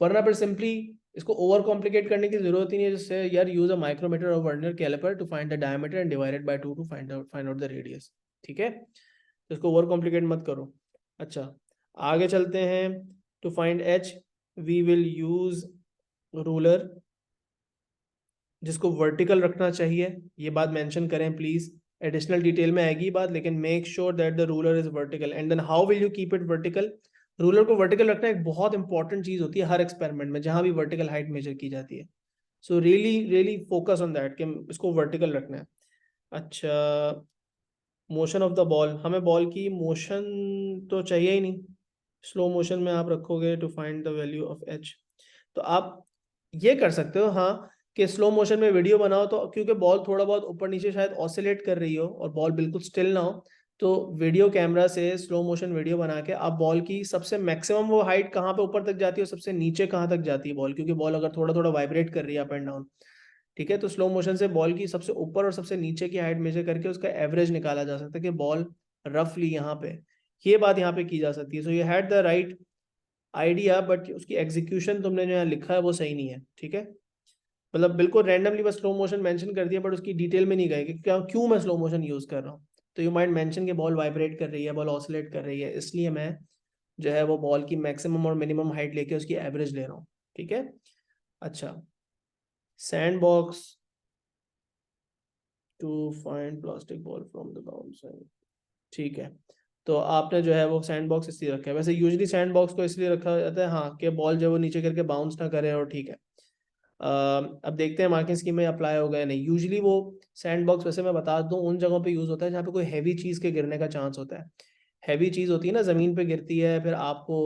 वरना फिर सिंपली इसको ओवर कॉम्प्लिकेट करने की जरूरत ही नहीं है, जिससे यार use a micrometer or vernier caliper to find the diameter and divided by 2 to find out the radius, ठीक है? तो इसको ओवर कॉम्प्लिकेट मत करो। अच्छा आगे चलते हैं। To find H we will use ruler, जिसको वर्टिकल रखना चाहिए, ये बात मेंशन करें प्लीज। एडिशनल डिटेल में आएगी बात, लेकिन make sure that the ruler is vertical. And then how will you keep it vertical? Ruler को वर्टिकल रखना एक बहुत इंपॉर्टेंट चीज होती है हर एक्सपेरिमेंट में जहां भी वर्टिकल हाइट मेजर की जाती है। So really really focus on that कि इसको वर्टिकल रखना है। अच्छा, मोशन ऑफ द बॉल, हमें बॉल की मोशन तो चाहिए ही नहीं, स्लो मोशन में आप रखोगे to find the value of H. तो आप ये कर सकते हो हाँ, कि स्लो मोशन में वीडियो बनाओ, तो क्योंकि बॉल थोड़ा बहुत ऊपर नीचे शायद ऑसिलेट कर रही हो और बॉल बिल्कुल स्टिल ना हो, तो वीडियो कैमरा से स्लो मोशन वीडियो बना के आप बॉल की सबसे मैक्सिमम वो हाइट कहाँ पे ऊपर तक जाती है और सबसे नीचे कहाँ तक जाती है बॉल, क्योंकि बॉल अगर थोड़ा थोड़ा वाइब्रेट कर रही है अप एंड डाउन, ठीक है? तो स्लो मोशन से बॉल की सबसे ऊपर और सबसे नीचे की हाइट मेजर करके उसका एवरेज निकाला जा सकता है कि बॉल रफली यहाँ पे, ये बात यहाँ पे की जा सकती है। So you had the right idea, but उसकी एग्जीक्यूशन तुमने जो यहाँ लिखा है वो सही नहीं है, ठीक है? मतलब बिल्कुल रैंडमली बस स्लो मोशन मेंशन कर दिया, बट उसकी डिटेल में नहीं गए कि क्या क्यों मैं स्लो मोशन यूज कर रहा हूँ। तो यू माइट मेंशन कि बॉल वाइब्रेट कर रही है, बॉल ऑसिलेट कर रही है, इसलिए मैं जो है वो बॉल की मैक्सिमम और मिनिमम हाइट लेके उसकी एवरेज ले रहा हूँ, ठीक है? अच्छा, sand box to find plastic ball from the bounce, ठीक है? तो आपने जो है वो सैंड बॉक्स इसलिए रखा है, वैसे यूजली सैंड बॉक्स को इसलिए रखा जाता है हाँ कि बॉल जो वो नीचे करके बाउंस ना करे, और ठीक है। अब देखते हैं मार्किंग स्कीम में अप्लाई होगा या नहीं। यूजुअली वो सैंड बॉक्स, वैसे मैं बता दूं, उन जगहों पे यूज होता है जहाँ पे कोई हैवी चीज के गिरने का चांस होता है। हैवी चीज होती है ना, जमीन पे गिरती है, फिर आपको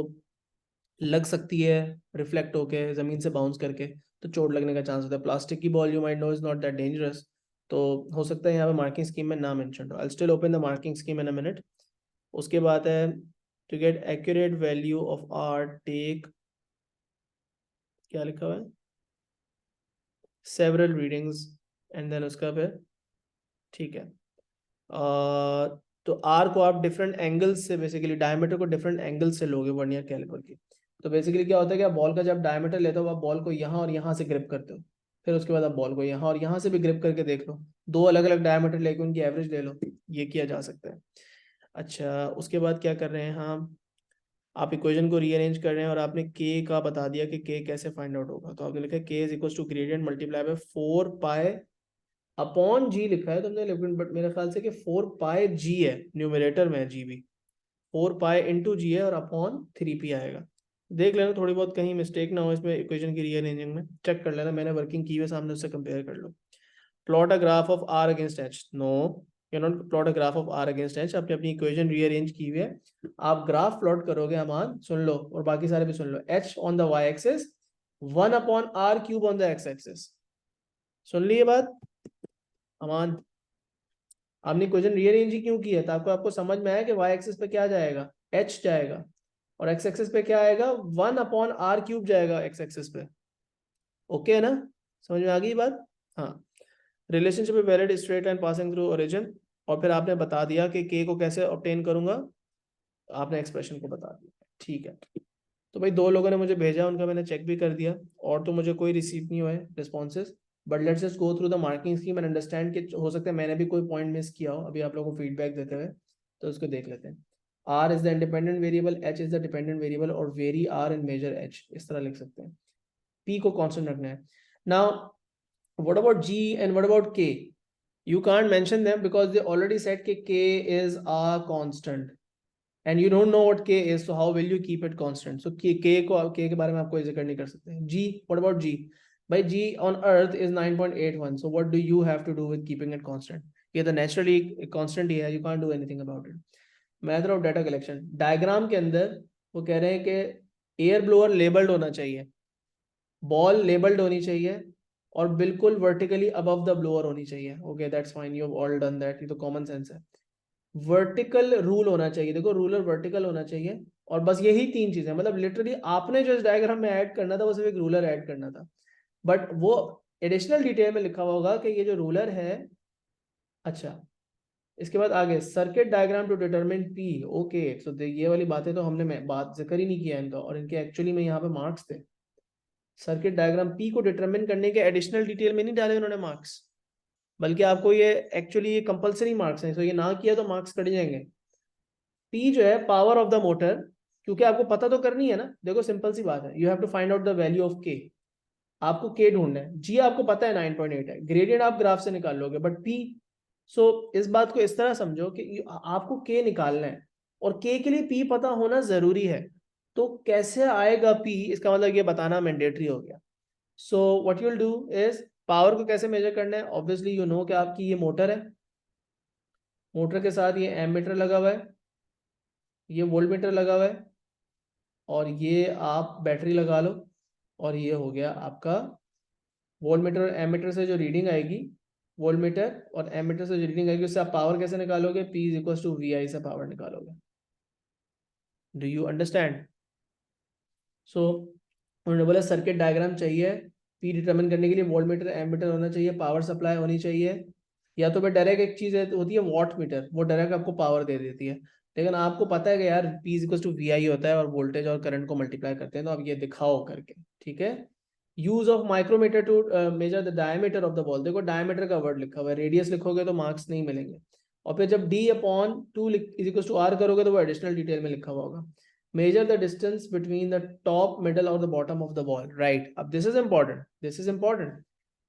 लग सकती है रिफ्लेक्ट होके जमीन से बाउंस करके, तो चोट लगने का चांस होता है। प्लास्टिक की ball you might know is not that dangerous, तो हो सकता है यहाँ पे मार्किंग स्कीम में ना मेंशन हो। I still open the marking scheme in a minute. उसके बाद है to get accurate value of R take, क्या लिखा हुआ है, सेवरल रीडिंग्स एंड देन उसका फिर, ठीक है। तो आर को आप डिफरेंट एंगल्स से, बेसिकली डायमीटर को डिफरेंट एंगल से लोगे वर्नियर कैलिपर की। तो बेसिकली क्या होता है कि आप बॉल का जब डायमीटर लेते हो, आप बॉल को यहाँ और यहाँ से ग्रिप करते हो, फिर उसके बाद आप बॉल को यहाँ और यहाँ से भी ग्रिप करके देख लो, दो अलग अलग डायमीटर लेके उनकी एवरेज ले लो, ये किया जा सकता है। अच्छा, उसके बाद क्या कर रहे हैं हम, आप इक्वेशन को रीअरेंज कर रहे हैं और आपने के का बता दिया कि के कैसे फाइंड आउट होगा। तो आपने लिखा k is equal to gradient multiply by 4π upon g लिखा है तुमने, लेकिन बट मेरे ख्याल से कि 4π जी है, न्यूमरेटर में जी भी 4π इंटू जी है और अपॉन 3p आएगा। देख लेना थोड़ी बहुत कहीं मिस्टेक ना हो इसमें, इक्वेशन की रीअरेंजिंग में चेक कर लेना, मैंने वर्किंग की हुई सामने, उससे कंपेयर कर लो। Plot a graph of r against h, no you not plot a graph of r against h, आपने अपनी इक्वेशन रीअरेंज की हुई है, आप ग्राफ प्लॉट करोगे अमान, सुन लो और बाकी सारे भी सुन लो, h on the y axis 1/r³ on the x axis. सुन ली ये बात अमान? आपने इक्वेशन रीअरेंज ही क्यों की है? ताकि आपको समझ में आया कि वाई एक्सिस पे क्या जाएगा, एच जाएगा, और एक्स एक्सिस पे क्या आएगा, 1/r³ जाएगा एक्स एक्सिस पे। ओके है ना, समझ में आ गई बात? हाँ, रिलेशनशिप में valid straight line passing through origin, और फिर आपने बता दिया कि के को कैसे ऑब्टेन करूंगा, आपने एक्सप्रेशन को बता दिया, ठीक है। तो भाई 2 लोगों ने मुझे भेजा, उनका मैंने चेक भी कर दिया, और तो मुझे कोई रिसीव नहीं हुआ है responses, but let's just go through the marking scheme and understand कि हो सकता है मैंने भी कोई पॉइंट मिस किया हो अभी आप लोगों को फीडबैक देते हुए, तो उसको देख लेते हैं। R is the independent variable, h is the dependent variable, और vary r and measure h, इस तरह लिख सकते हैं। पी को कांस्टेंट रखना है। Now what about G and what about K? You can't mention them because they already said कि K is a constant and you don't know what K is, so how will you keep it constant? So K के बारे में आप कोई जिक्र नहीं कर सकते। G, what about G? भाई G on Earth is 9.81, so what do you have to do with keeping it constant? ये तो naturally constant ही है, you can't do anything about it. Method of data collection, diagram के अंदर वो कह रहे हैं कि एयर ब्लोअर लेबल्ड होना चाहिए, बॉल लेबल्ड होनी चाहिए, और बिल्कुल वर्टिकली अबव द ब्लोअर होनी चाहिए। Okay that's fine, you have all done that, ये तो कॉमन सेंस है। वर्टिकल रूल होना चाहिए, देखो रूलर वर्टिकल होना चाहिए, और बस यही 3 चीजें, मतलब लिटरली आपने जो इस डायग्राम में ऐड करना था वो सिर्फ एक रूलर ऐड करना था, बट वो एडिशनल डिटेल में लिखा हुआ होगा कि ये जो रूलर है। अच्छा, इसके बाद आगे circuit diagram to determine p. Okay, so ये वाली बातें तो हमने बात जिक्र ही नहीं किया इनका, और इनके एक्चुअली में यहाँ पे मार्क्स थे। सर्किट डायग्राम पी को डिटरमिन करने के एडिशनल डिटेल में नहीं डाले उन्होंने मार्क्स, बल्कि आपको ये एक्चुअली ये कंपलसरी मार्क्स हैं, तो ये ना किया तो मार्क्स कट जाएंगे। पी जो है पावर ऑफ द मोटर, क्योंकि आपको पता तो करनी है ना, देखो सिंपल सी बात है, you have to find out the value of K, आपको के ढूंढना है। जी आपको पता है 9.8 है, ग्रेडियंट आप ग्राफ से निकाल लोगे, बट पी, सो इस बात को इस तरह समझो कि आपको के निकालना है, और के के लिए पी पता होना जरूरी है। तो कैसे आएगा पी, इसका मतलब ये बताना मैंडेटरी हो गया। So what you will do is, power को कैसे मेजर करना है, ऑब्वियसली यू नो कि आपकी ये मोटर है, मोटर के साथ ये एमीटर लगा हुआ है, ये वोल्टमीटर लगा हुआ है, और ये आप बैटरी लगा लो, और ये हो गया आपका वोल्टमीटर। और एमीटर से जो रीडिंग आएगी, वोल्टमीटर और एमीटर से जो रीडिंग आएगी, उससे आप पावर कैसे निकालोगे, P is equal to VI से पावर निकालोगे। Do you understand? सो उन्होंने बोला सर्किट डायग्राम चाहिए पी डिटरमिन करने के लिए, वोल्टमीटर एमीटर होना चाहिए, पावर सप्लाई होनी चाहिए, या तो फिर डायरेक्ट एक चीज होती है वॉट मीटर, वो डायरेक्ट आपको पावर दे देती है, लेकिन आपको पता है कि यार P is equal to VI होता है और वोल्टेज और करंट को मल्टीप्लाई करते हैं, तो आप ये दिखाओ करके, ठीक है। Use of micrometer to measure the diameter of the ball, देखो डायमीटर का वर्ड लिखा हुआ है, रेडियस लिखोगे तो मार्क्स नहीं मिलेंगे, और फिर जब D/2 is equal to R करोगे तो वो एडिशनल डिटेल में लिखा हुआ होगा। Measure the distance between the top middle और the bottom of the ball, right. अब this is important, this is important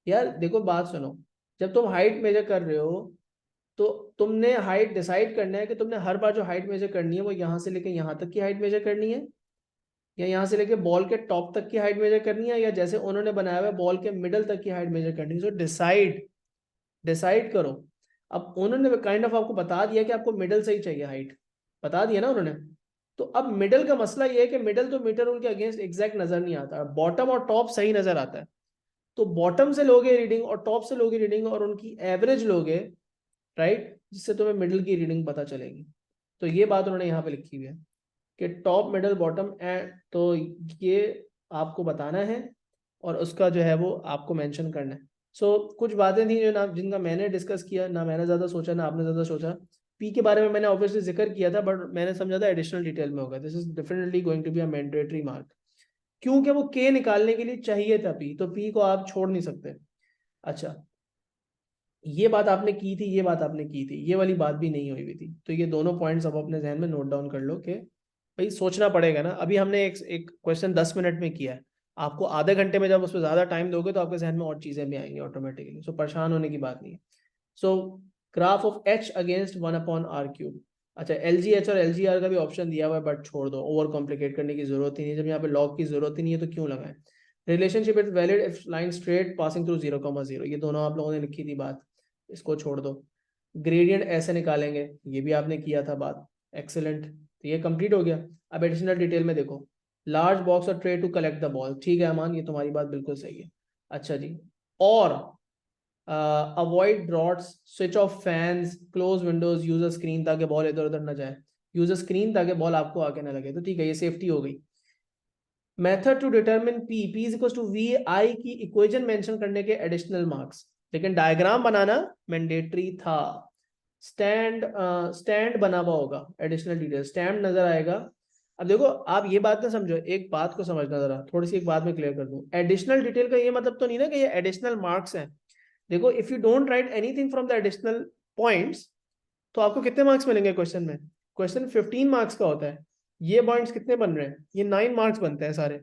यार, देखो बात सुनो, जब तुम हाइट मेजर कर रहे हो तो तुमने हाइट डिसाइड करना है कि तुमने हर बार जो हाइट मेजर करनी है वो यहाँ से लेके यहाँ तक की हाइट मेजर करनी है, या यहाँ से लेके बॉल के टॉप तक की हाइट मेजर करनी है, या जैसे उन्होंने बनाया हुआ है बॉल के मिडल तक की हाइट मेजर करनी है। सो डिसाइड, डिसाइड करो। अब उन्होंने काइंड ऑफ आपको बता दिया कि आपको मिडल से ही चाहिए हाइट, बता दिया ना उन्होंने, तो अब मिडल का मसला ये है कि मिडल तो मीटर उनके अगेंस्ट एग्जैक्ट नजर नहीं आता, बॉटम और टॉप सही नजर आता है, तो बॉटम से लोगे रीडिंग और टॉप से लोगे रीडिंग और उनकी एवरेज लोगे, राइट, जिससे तुम्हें मिडल की रीडिंग पता चलेगी। तो ये बात उन्होंने यहाँ पे लिखी हुई है कि टॉप मिडल बॉटम एंड, तो ये आपको बताना है और उसका जो है वो आपको मेंशन करना है। सो कुछ बातें थी जो ना जिनका मैंने डिस्कस किया, ना मैंने ज़्यादा सोचा ना आपने ज़्यादा सोचा। पी के बारे में मैंने ऑब्वियसली जिक्र किया था, बट मैंने समझा था एडिशनल डिटेल में होगा, this is definitely going to be a mandatory mark, क्योंकि वो के निकालने के लिए चाहिए था पी, तो पी को आप छोड़ नहीं सकते। अच्छा, ये बात आपने की थी, ये बात आपने की थी, ये वाली बात भी नहीं हुई थी, तो ये दोनों पॉइंट्स अब अपने जहन में नोट डाउन कर लो कि भाई सोचना पड़ेगा ना। अभी हमने एक क्वेश्चन 10 मिनट में किया है, आपको आधे घंटे में जब उस पर ज्यादा टाइम दोगे तो आपके जहन में और चीजें भी आएंगी ऑटोमेटिकली, सो परेशान होने की बात नहीं है। सो graph of H against 1/r³। अच्छा, LGH और LGR का भी ऑप्शन दिया हुआ है, बट छोड़ दो, ओवर कॉम्प्लिकेट करने की जरूरत ही नहीं, जब यहाँ पे लॉग की जरूरत ही नहीं है तो क्यों लगाएं। Relationship is valid if line straight passing through 0,0, ये दोनों आप लोगों ने लिखी थी बात, इसको छोड़ दो। ग्रेडियंट ऐसे निकालेंगे, ये भी आपने किया था बात, एक्सेलेंट। तो ये कंप्लीट हो गया। अब एडिशनल डिटेल में देखो, लार्ज बॉक्स और tray to collect the ball, ठीक है अमान, ये तुम्हारी बात बिल्कुल सही है। अच्छा जी, और avoid droughts, switch off fans, close Windows, user screen ताकि बॉल इधर उधर ना जाए, यूजर स्क्रीन ताकि बॉल आपको आगे ना लगे, तो ठीक है, ये सेफ्टी हो गई। Method to determine p is equal to v i की इक्वेशन मेंशन करने के एडिशनल मार्क्स, लेकिन डायग्राम बनाना मैंडेटरी था। स्टैंड बना हुआ होगा, एडिशनल डिटेल स्टैंड नजर आएगा। अब देखो आप ये बात ना समझो, एक बात को समझना जरा, थोड़ी सी एक बात में क्लियर कर दूं, एडिशनल डिटेल का ये मतलब तो नहीं ना कि ये एडिशनल मार्क्स हैं। देखो if you don't write anything from the additional points, तो आपको कितने मार्क्स मिलेंगे क्वेश्चन में? क्वेश्चन 15 मार्क्स का होता है, ये पॉइंट्स कितने बन रहे हैं? ये 9 मार्क्स बनते हैं सारे।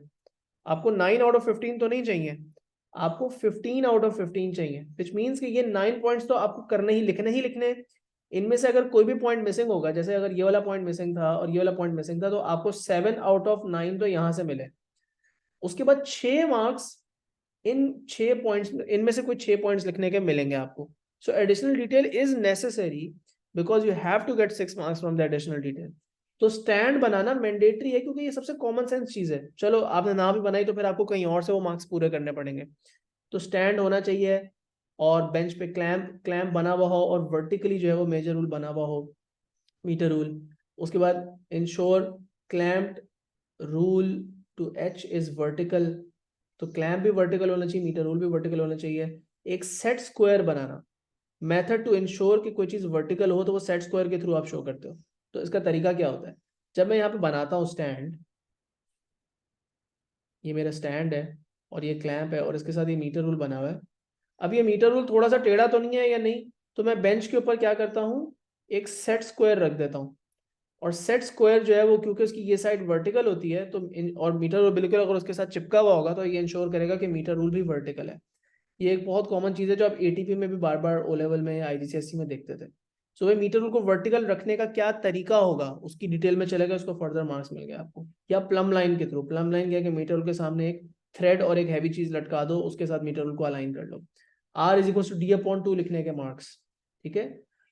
आपको 9 आउट ऑफ 15 तो नहीं चाहिए, आपको 15 आउट ऑफ 15 चाहिए, विच मीन्स कि ये 9 पॉइंट्स तो आपको करने ही लिखने हैं। इनमें से अगर कोई भी पॉइंट मिसिंग होगा, जैसे अगर ये वाला पॉइंट मिसिंग था और ये वाला पॉइंट मिसिंग था, तो आपको 7 आउट ऑफ 9 तो यहाँ से मिले। उसके बाद 6 मार्क्स इन 6 पॉइंट्स, इनमें से कोई 6 पॉइंट्स लिखने के मिलेंगे आपको। So additional detail is necessary because you have to get 6 marks from the additional detail. तो स्टैंड बनाना मैंडेटरी है, क्योंकि ये सबसे कॉमन सेंस चीज है। चलो आपने ना भी बनाई तो फिर आपको कहीं और से वो मार्क्स पूरे करने पड़ेंगे। तो स्टैंड होना चाहिए, और बेंच पे क्लैंप क्लैंप बना हुआ हो, और वर्टिकली जो है वो मेजर रूल बना हुआ हो, मीटर रूल। उसके बाद ensure clamped rule to h is vertical, तो क्लैंप भी वर्टिकल होना चाहिए, मीटर रूल भी वर्टिकल होना चाहिए। एक सेट स्क्वायर बनाना, मेथड टू इंश्योर कि कोई चीज वर्टिकल हो तो वो सेट स्क्वायर के थ्रू आप शो करते हो। तो इसका तरीका क्या होता है, जब मैं यहाँ पे बनाता हूँ स्टैंड, ये मेरा स्टैंड है और ये क्लैंप है और इसके साथ ये मीटर रूल बना हुआ है। अब ये मीटर रूल थोड़ा सा टेढ़ा तो नहीं है या नहीं, तो मैं बेंच के ऊपर क्या करता हूँ, एक सेट स्क्वायर रख देता हूँ। और सेट स्क्वायर जो है वो, क्योंकि उसकी ये साइड वर्टिकल होती है, तो और मीटर रूल बिल्कुल अगर उसके साथ चिपका हुआ होगा तो ये इंश्योर करेगा कि मीटर रूल भी वर्टिकल है। ये एक बहुत कॉमन चीज़ है जो आप एटीपी में भी बार बार ओ लेवल में या आईजीसीएसई में देखते थे। सो वे मीटर रूल को वर्टिकल रखने का क्या तरीका होगा उसकी डिटेल में चलेगा, उसको फर्दर मार्क्स मिल गया आपको। या प्लम लाइन के थ्रू, प्लम लाइन क्या है कि मीटर रूल के सामने एक थ्रेड और एक हैवी चीज लटका दो, उसके साथ मीटर रूल को अलाइन कर लो। R is equal to d upon 2 लिखने के मार्क्स, ठीक है।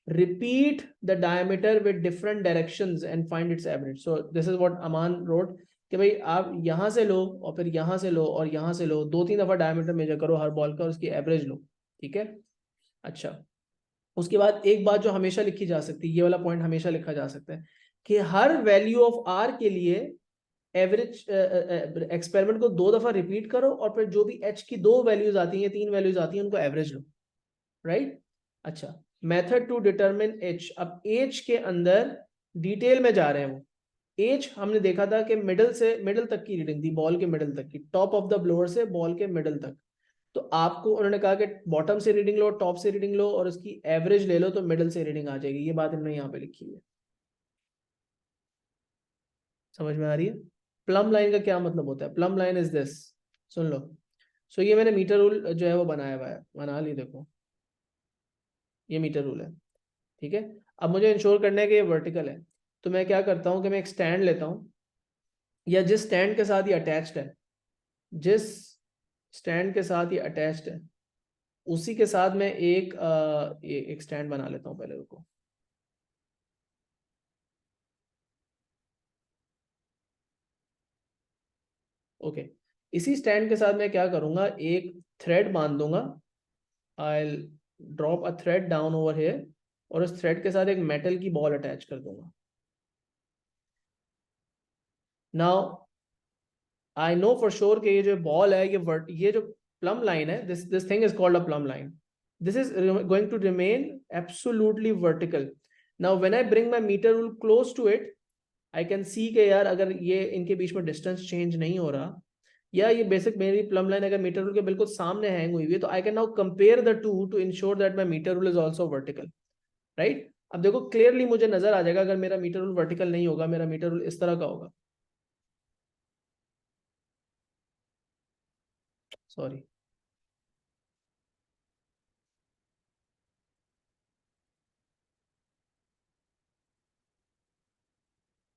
Repeat the diameter with different directions and find its average. So this is what Aman wrote, कि भाई आप यहाँ से लो और फिर यहाँ से लो और यहाँ से लो, 2-3 दफा डायमीटर मेजर करो हर बॉल का और उसकी एवरेज लो, ठीक है। अच्छा, उसके बाद एक बात जो हमेशा लिखी जा सकती है, ये वाला पॉइंट हमेशा लिखा जा सकता है, कि हर वैल्यू ऑफ आर के लिए एवरेज एक्सपेरिमेंट को 2 दफा रिपीट करो और फिर जो भी एच की 2 वैल्यूज आती हैं, 3 वैल्यूज आती हैं, उनको एवरेज लो, राइट। अच्छा, मेथड टू डिटरमिन एच, अब एच के अंदर डिटेल में जा रहे हैं वो। एज हमने देखा था कि मिडल से मिडल तक की रीडिंग थी, बॉल के मिडल तक की, टॉप ऑफ द ब्लोअर से बॉल के मिडल तक। तो आपको उन्होंने कहा कि बॉटम से रीडिंग लो, टॉप से रीडिंग लो और उसकी एवरेज ले लो, तो मिडल से रीडिंग आ जाएगी। ये बात इन्होंने यहाँ पे लिखी है, समझ में आ रही है? प्लम लाइन का क्या मतलब होता है? प्लम लाइन इज दिस, सुन लो। सो ये मैंने मीटर रूल जो है वो बनाया हुआ है, बना ली, देखो ये मीटर रूल है, ठीक है। अब मुझे इंश्योर करना है कि ये वर्टिकल है, तो मैं क्या करता हूँ कि मैं एक स्टैंड लेता हूँ, या जिस स्टैंड के साथ ये अटैच्ड है, जिस स्टैंड के साथ ये अटैच्ड है, उसी के साथ मैं एक स्टैंड बना लेता हूँ पहले, रुको। ओके, इसी स्टैंड के साथ मैं क्या करूंगा, एक थ्रेड बांध दूंगा। I drop a thread down over here, और उस थ्रेड के साथ एक मेटल की बॉल अटैच कर दूंगा। Now I know for sure कि ये जो बॉल है, ये जो प्लम लाइन है, this thing is called a plumb line. This is going to remain absolutely vertical. Now when I bring my meter rule close to it, I can see के यार अगर ये इनके बीच में डिस्टेंस चेंज नहीं हो रहा, या ये बेसिक मेरी प्लम लाइन अगर मीटर रूल के बिल्कुल सामने हैंग हुई है, तो I can now compare the two to ensure that my meter rule is also vertical, right. अब देखो क्लियरली मुझे नजर आ जाएगा, अगर मेरा मीटर रूल वर्टिकल नहीं होगा, मेरा मीटर रूल इस तरह का होगा, सॉरी।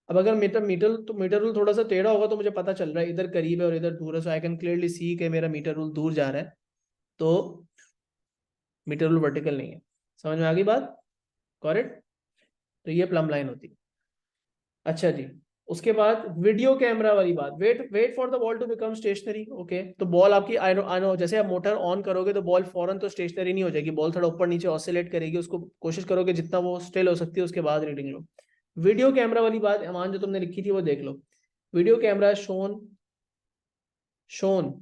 अब अगर मीटर मीटर तो मीटर रूल थोड़ा सा टेढ़ा होगा, तो मुझे पता चल रहा है इधर करीब है और इधर दूर है, so I can clearly see कि मेरा मीटर रूल दूर जा रहा है, तो मीटर रूल वर्टिकल नहीं है। समझ में आ गई बात? करेक्ट? तो ये प्लम लाइन होती है। अच्छा जी, उसके बाद वीडियो कैमरा वाली बात, wait for the ball to become stationary. Okay, तो बॉल आपकी आई नो जैसे आप मोटर ऑन करोगे तो बॉल फौरन तो स्टेशनरी नहीं हो जाएगी, बॉल थोड़ा ऊपर नीचे ऑसिलेट करेगी, उसको कोशिश करोगे जितना वो स्टिल हो सकती है उसके बाद रीडिंग लो। वीडियो कैमरा वाली बात अमान जो तुमने लिखी थी वो देख लो। वीडियो कैमरा शोन शोन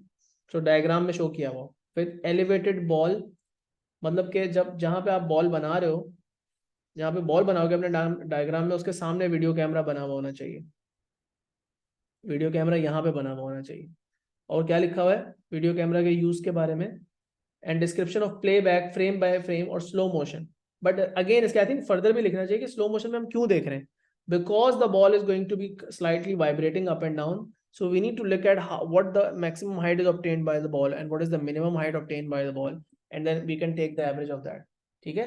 जो डायग्राम में शो किया हुआ, फिर एलिवेटेड बॉल, मतलब कि जब जहां पे आप बॉल बना रहे हो, जहाँ पे बॉल बनाओगे अपने डायग्राम में, उसके सामने वीडियो कैमरा बना हुआ होना चाहिए। वीडियो कैमरा यहाँ पे बना हुआ होना चाहिए। और क्या लिखा हुआ है वीडियो कैमरा के यूज के बारे में? And description of play back frame by frame और स्लो मोशन। बट अगेन इसके आई थिंक फर्दर भी लिखना चाहिए कि स्लो मोशन में हम क्यों देख रहे हैं, because the ball is going to be slightly vibrating up and down, so we need to look at what the maximum height is obtained by the ball and what is the minimum height obtained by the ball, and then we can take the average of that। ठीक है,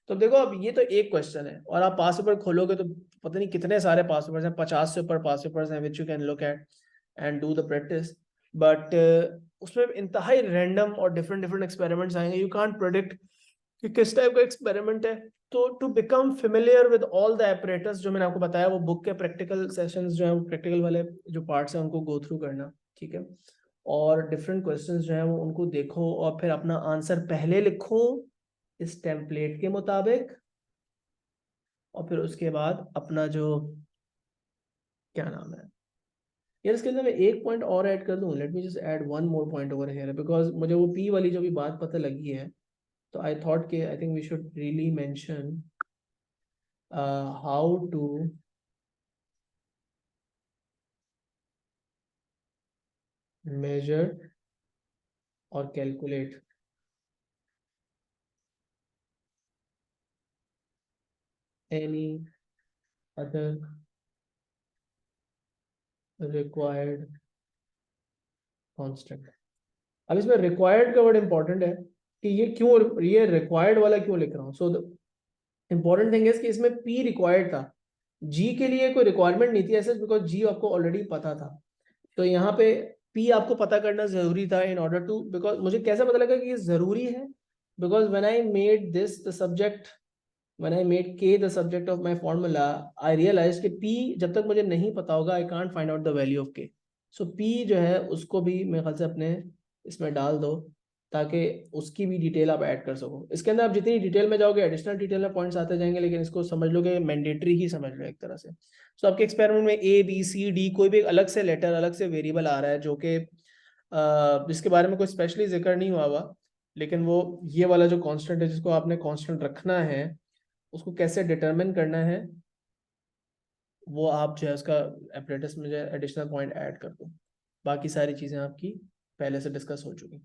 तो देखो अब ये तो एक question है, और आप पास पेपर खोलोगे तो पता नहीं कितने सारे पास पेपर्स हैं, 50 से ऊपर पास पेपर्स हैं which you can look at and do the practice, but उसमें इंतहाई रैंडम और डिफरेंट डिफरेंट एक्सपेरिमेंट्स आएंगे, यू कांट प्रेडिक्ट कि किस टाइप का एक्सपेरिमेंट है। तो to become familiar with all the apparatus जो मैंने आपको बताया, वो बुक के प्रैक्टिकल सेशंस जो है, वो प्रैक्टिकल वाले जो पार्ट्स हैं उनको गो थ्रू करना, ठीक है, और डिफरेंट क्वेश्चंस जो है वो उनको देखो, और फिर अपना आंसर पहले लिखो इस टेम्पलेट के मुताबिक, और फिर उसके बाद अपना जो क्या नाम है यार, इसके अंदर मैं एक पॉइंट और ऐड कर दूं, let me just add one more point over here, because मुझे वो पी वाली जो भी बात पता लगी है, तो आई थॉट के I think we should really mention how to measure or calculate any other required constant। अब इसमें required का वर्ड इंपॉर्टेंट है कि ये क्यों, ये required वाला क्यों लिख रहा हूँ। सो इंपॉर्टेंट थिंग है कि इसमें P रिक्वायर्ड था, G के लिए कोई रिक्वायरमेंट नहीं थी ऐसे, बिकॉज G आपको ऑलरेडी पता था। तो यहाँ पे P आपको पता करना जरूरी था इन ऑर्डर टू, बिकॉज मुझे कैसे पता लगा कि ये जरूरी है, because when I made this the subject, when I made K the subject of my formula, I realized कि P जब तक मुझे नहीं पता होगा I can't find out the value of K। So P जो है उसको भी मेरे ख्याल से अपने इसमें डाल दो, ताकि उसकी भी डिटेल आप ऐड कर सको। इसके अंदर आप जितनी डिटेल में जाओगे एडिशनल डिटेल में पॉइंट्स आते जाएंगे, लेकिन इसको समझ लो कि मैंडेटरी ही समझ लो एक तरह से। सो आपके एक्सपेरिमेंट में A B C D कोई भी अलग से लेटर, अलग से वेरिएबल आ रहा है जो कि जिसके बारे में कोई स्पेशली जिक्र नहीं हुआ हुआ, लेकिन वो ये वाला जो कांस्टेंट है जिसको आपने कांस्टेंट रखना है, उसको कैसे डिटरमिन करना है, वो आप जो है उसका एपरेटस में जो है एडिशनल पॉइंट ऐड कर दो। बाकी सारी चीज़ें आपकी पहले से डिस्कस हो चुकी।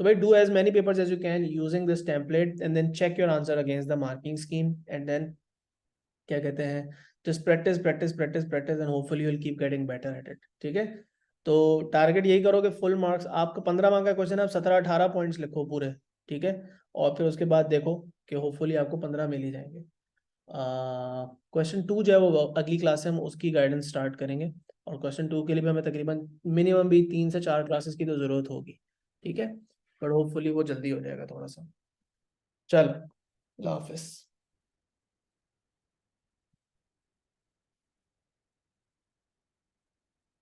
सो भाई do as many papers as you can using this template and then check your answer against the marking scheme, and then क्या कहते हैं, just practice practice practice practice and hopefully you will keep getting better at it. ठीक है, तो target यही करो कि full marks, आपका 15 मार्क का क्वेश्चन है, आप 17-18 पॉइंट्स लिखो पूरे, ठीक है, और फिर उसके बाद देखो कि होपफुली आपको 15 मिल ही जाएंगे। क्वेश्चन 2 जो है वो अगली क्लास से हम उसकी गाइडेंस स्टार्ट करेंगे, और क्वेश्चन 2 के लिए भी हमें तकरीबन मिनिमम भी 3 से 4 क्लासेस की तो ज़रूरत होगी, ठीक है, पर होपफुली वो जल्दी हो जाएगा थोड़ा सा। चल, अल्लाह हाफिज़।